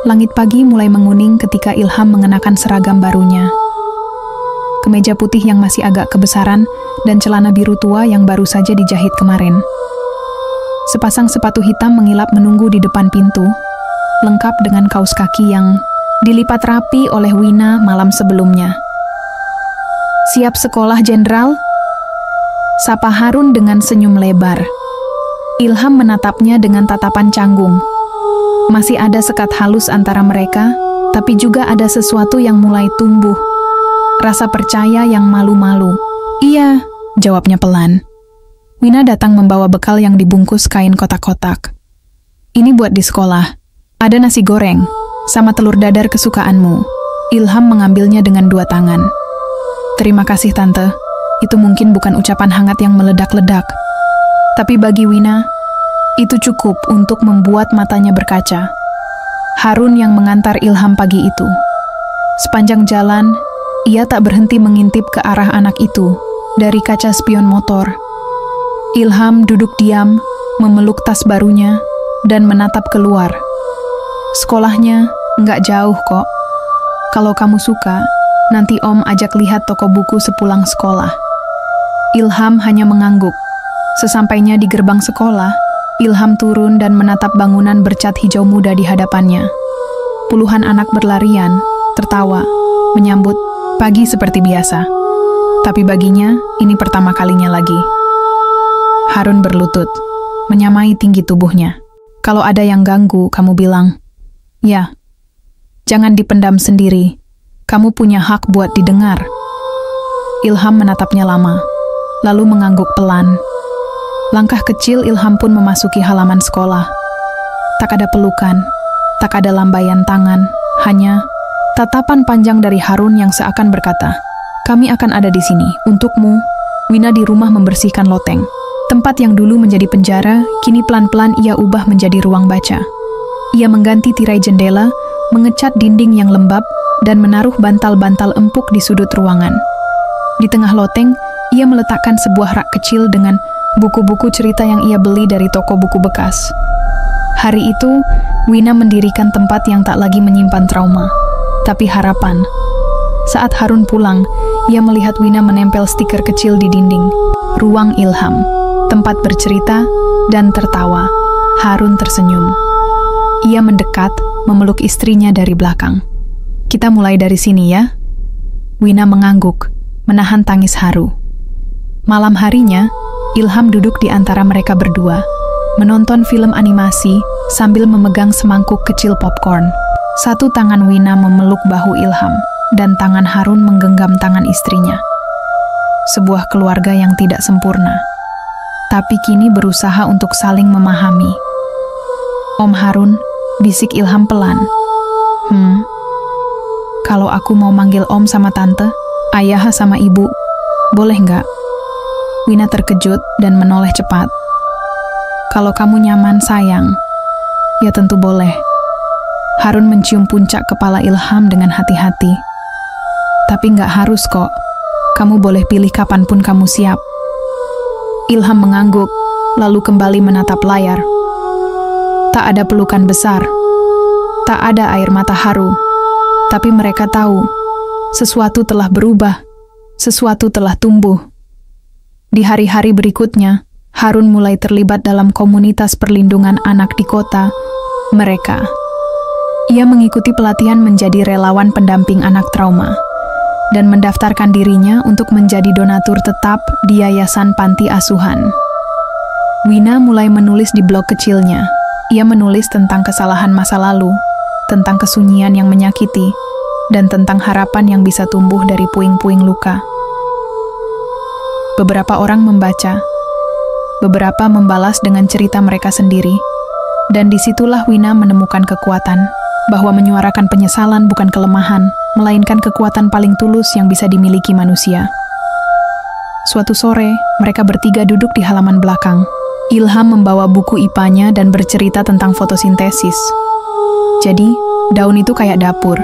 Langit pagi mulai menguning ketika Ilham mengenakan seragam barunya. Kemeja putih yang masih agak kebesaran dan celana biru tua yang baru saja dijahit kemarin. Sepasang sepatu hitam mengilap menunggu di depan pintu, lengkap dengan kaos kaki yang dilipat rapi oleh Wina malam sebelumnya. "Siap sekolah, Jenderal?" sapa Harun dengan senyum lebar. Ilham menatapnya dengan tatapan canggung. Masih ada sekat halus antara mereka, tapi juga ada sesuatu yang mulai tumbuh. Rasa percaya yang malu-malu. "Iya," jawabnya pelan. Wina datang membawa bekal yang dibungkus kain kotak-kotak. "Ini buat di sekolah. Ada nasi goreng, sama telur dadar kesukaanmu." Ilham mengambilnya dengan 2 tangan. "Terima kasih, Tante. Itu mungkin bukan ucapan hangat yang meledak-ledak. Tapi bagi Wina, itu cukup untuk membuat matanya berkaca." Harun yang mengantar Ilham pagi itu. Sepanjang jalan, ia tak berhenti mengintip ke arah anak itu dari kaca spion motor. Ilham duduk diam, memeluk tas barunya, dan menatap keluar. "Sekolahnya nggak jauh kok. Kalau kamu suka, nanti Om ajak lihat toko buku sepulang sekolah." Ilham hanya mengangguk. Sesampainya di gerbang sekolah, Ilham turun dan menatap bangunan bercat hijau muda di hadapannya. Puluhan anak berlarian, tertawa, menyambut pagi seperti biasa. Tapi baginya, ini pertama kalinya lagi. Harun berlutut, menyamai tinggi tubuhnya. "Kalau ada yang ganggu, kamu bilang, ya. Jangan dipendam sendiri. Kamu punya hak buat didengar." Ilham menatapnya lama, lalu mengangguk pelan. Langkah kecil Ilham pun memasuki halaman sekolah. Tak ada pelukan, tak ada lambaian tangan, hanya tatapan panjang dari Harun yang seakan berkata, "Kami akan ada di sini, untukmu." Wina di rumah membersihkan loteng. Tempat yang dulu menjadi penjara, kini pelan-pelan ia ubah menjadi ruang baca. Ia mengganti tirai jendela, mengecat dinding yang lembab, dan menaruh bantal-bantal empuk di sudut ruangan. Di tengah loteng, ia meletakkan sebuah rak kecil dengan buku-buku cerita yang ia beli dari toko buku bekas. Hari itu, Wina mendirikan tempat yang tak lagi menyimpan trauma, tapi harapan. Saat Harun pulang, ia melihat Wina menempel stiker kecil di dinding. "Ruang Ilham, tempat bercerita dan tertawa." Harun tersenyum. Ia mendekat, memeluk istrinya dari belakang. "Kita mulai dari sini ya?" Wina mengangguk, menahan tangis haru. Malam harinya, Ilham duduk di antara mereka berdua, menonton film animasi sambil memegang semangkuk kecil popcorn. Satu tangan Wina memeluk bahu Ilham, dan tangan Harun menggenggam tangan istrinya. Sebuah keluarga yang tidak sempurna, tapi kini berusaha untuk saling memahami. "Om Harun," bisik Ilham pelan. Kalau aku mau manggil Om sama Tante, Ayah sama Ibu, boleh nggak?" Wina terkejut dan menoleh cepat. "Kalau kamu nyaman, sayang." "Ya tentu boleh." Harun mencium puncak kepala Ilham dengan hati-hati. "Tapi nggak harus kok. Kamu boleh pilih kapanpun kamu siap." Ilham mengangguk, lalu kembali menatap layar. Tak ada pelukan besar. Tak ada air mata haru. Tapi mereka tahu, sesuatu telah berubah. Sesuatu telah tumbuh. Di hari-hari berikutnya, Harun mulai terlibat dalam komunitas perlindungan anak di kota mereka. Ia mengikuti pelatihan menjadi relawan pendamping anak trauma dan mendaftarkan dirinya untuk menjadi donatur tetap di yayasan panti asuhan. Wina mulai menulis di blog kecilnya. Ia menulis tentang kesalahan masa lalu, tentang kesunyian yang menyakiti, dan tentang harapan yang bisa tumbuh dari puing-puing luka. Beberapa orang membaca, beberapa membalas dengan cerita mereka sendiri, dan disitulah Wina menemukan kekuatan, bahwa menyuarakan penyesalan bukan kelemahan, melainkan kekuatan paling tulus yang bisa dimiliki manusia. Suatu sore, mereka bertiga duduk di halaman belakang. Ilham membawa buku IPA-nya dan bercerita tentang fotosintesis. Jadi, daun itu kayak dapur.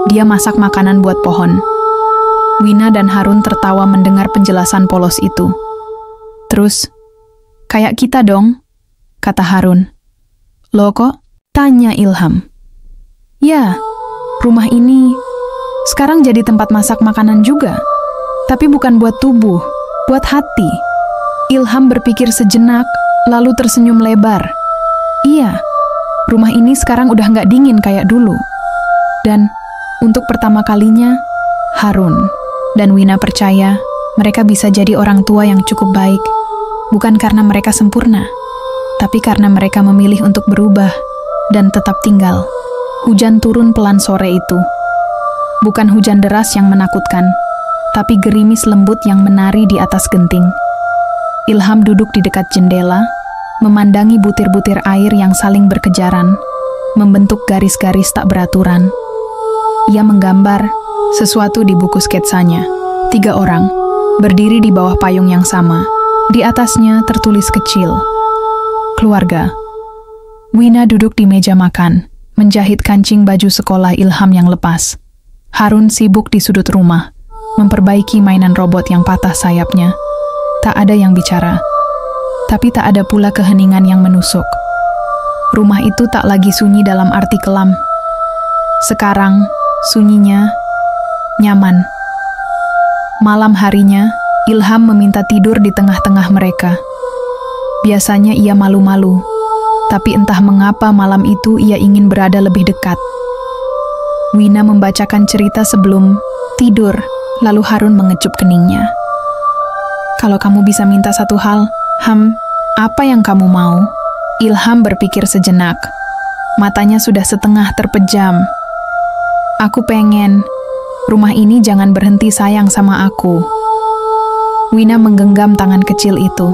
Dia masak makanan buat pohon. Wina dan Harun tertawa mendengar penjelasan polos itu. Terus, kayak kita dong, kata Harun. Loh kok? Tanya Ilham. Ya, rumah ini sekarang jadi tempat masak makanan juga. Tapi bukan buat tubuh, buat hati. Ilham berpikir sejenak, lalu tersenyum lebar. Iya, rumah ini sekarang udah nggak dingin kayak dulu. Dan untuk pertama kalinya, Harun dan Wina percaya mereka bisa jadi orang tua yang cukup baik. Bukan karena mereka sempurna, tapi karena mereka memilih untuk berubah dan tetap tinggal. Hujan turun pelan sore itu. Bukan hujan deras yang menakutkan, tapi gerimis lembut yang menari di atas genting. Ilham duduk di dekat jendela, memandangi butir-butir air yang saling berkejaran, membentuk garis-garis tak beraturan. Ia menggambar sesuatu di buku sketsanya. 3 orang, berdiri di bawah payung yang sama. Di atasnya tertulis kecil, keluarga. Wina duduk di meja makan, menjahit kancing baju sekolah Ilham yang lepas. Harun sibuk di sudut rumah, memperbaiki mainan robot yang patah sayapnya. Tak ada yang bicara, tapi tak ada pula keheningan yang menusuk. Rumah itu tak lagi sunyi dalam arti kelam. Sekarang, sunyinya nyaman. Malam harinya, Ilham meminta tidur di tengah-tengah mereka. Biasanya ia malu-malu, tapi entah mengapa malam itu ia ingin berada lebih dekat. Wina membacakan cerita sebelum tidur, lalu Harun mengecup keningnya. Kalau kamu bisa minta satu hal, apa yang kamu mau? Ilham berpikir sejenak. Matanya sudah setengah terpejam. Aku pengen rumah ini jangan berhenti sayang sama aku. Wina menggenggam tangan kecil itu.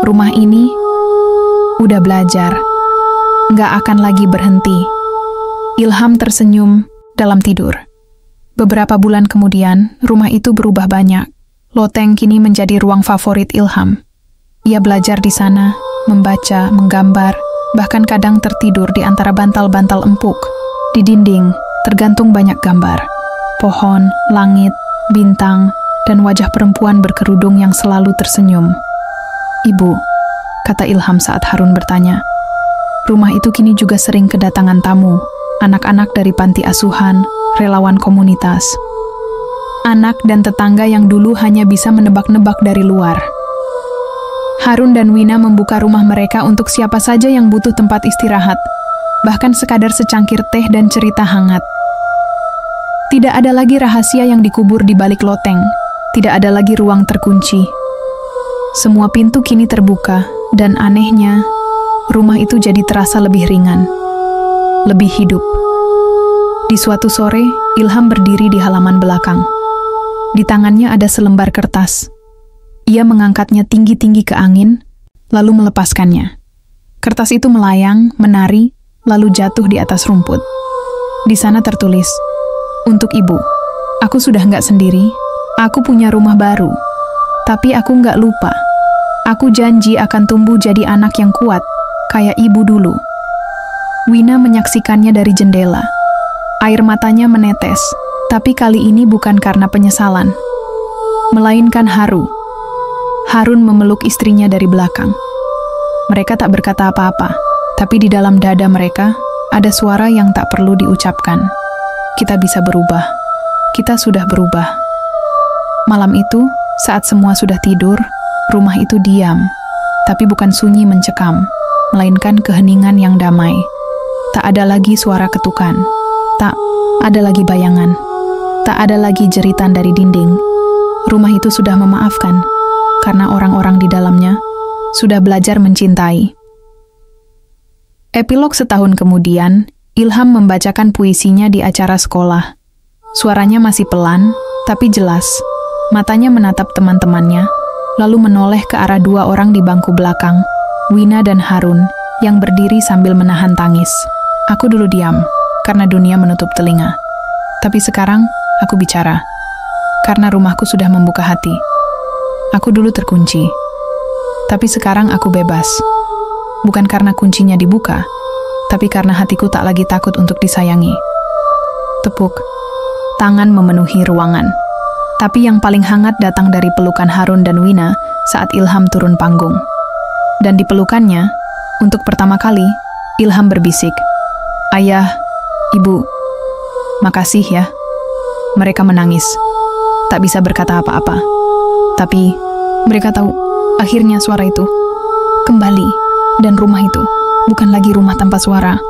Rumah ini udah belajar, nggak akan lagi berhenti. Ilham tersenyum dalam tidur. Beberapa bulan kemudian, rumah itu berubah banyak. Loteng kini menjadi ruang favorit Ilham. Ia belajar di sana, membaca, menggambar, bahkan kadang tertidur di antara bantal-bantal empuk. Di dinding, tergantung banyak gambar. Pohon, langit, bintang, dan wajah perempuan berkerudung yang selalu tersenyum. Ibu, kata Ilham saat Harun bertanya. Rumah itu kini juga sering kedatangan tamu, anak-anak dari panti asuhan, relawan komunitas. Anak dan tetangga yang dulu hanya bisa menebak-nebak dari luar. Harun dan Wina membuka rumah mereka untuk siapa saja yang butuh tempat istirahat, bahkan sekadar secangkir teh dan cerita hangat. Tidak ada lagi rahasia yang dikubur di balik loteng, tidak ada lagi ruang terkunci. Semua pintu kini terbuka, dan anehnya, rumah itu jadi terasa lebih ringan, lebih hidup. Di suatu sore, Ilham berdiri di halaman belakang. Di tangannya ada selembar kertas. Ia mengangkatnya tinggi-tinggi ke angin, lalu melepaskannya. Kertas itu melayang, menari, lalu jatuh di atas rumput. Di sana tertulis, "Untuk ibu, aku sudah nggak sendiri, aku punya rumah baru. Tapi aku nggak lupa. Aku janji akan tumbuh jadi anak yang kuat, kayak ibu dulu." Wina menyaksikannya dari jendela. Air matanya menetes, tapi kali ini bukan karena penyesalan, melainkan haru. Harun memeluk istrinya dari belakang. Mereka tak berkata apa-apa, tapi di dalam dada mereka ada suara yang tak perlu diucapkan. Kita bisa berubah. Kita sudah berubah. Malam itu, saat semua sudah tidur, rumah itu diam, tapi bukan sunyi mencekam, melainkan keheningan yang damai. Tak ada lagi suara ketukan. Tak ada lagi bayangan. Tak ada lagi jeritan dari dinding. Rumah itu sudah memaafkan, karena orang-orang di dalamnya sudah belajar mencintai. Epilog setahun kemudian, Ilham membacakan puisinya di acara sekolah. Suaranya masih pelan, tapi jelas. Matanya menatap teman-temannya, lalu menoleh ke arah 2 orang di bangku belakang, Wina dan Harun, yang berdiri sambil menahan tangis. Aku dulu diam, karena dunia menutup telinga. Tapi sekarang, aku bicara. Karena rumahku sudah membuka hati. Aku dulu terkunci. Tapi sekarang aku bebas. Bukan karena kuncinya dibuka, tapi karena hatiku tak lagi takut untuk disayangi. tepuk. Tangan memenuhi ruangan. Tapi yang paling hangat datang dari pelukan Harun dan Wina saat Ilham turun panggung. Dan di pelukannya, untuk pertama kali, Ilham berbisik, "Ayah, Ibu, makasih ya." Mereka menangis, tak bisa berkata apa-apa. Tapi mereka tahu, akhirnya suara itu kembali, dan rumah itu bukan lagi rumah tanpa suara.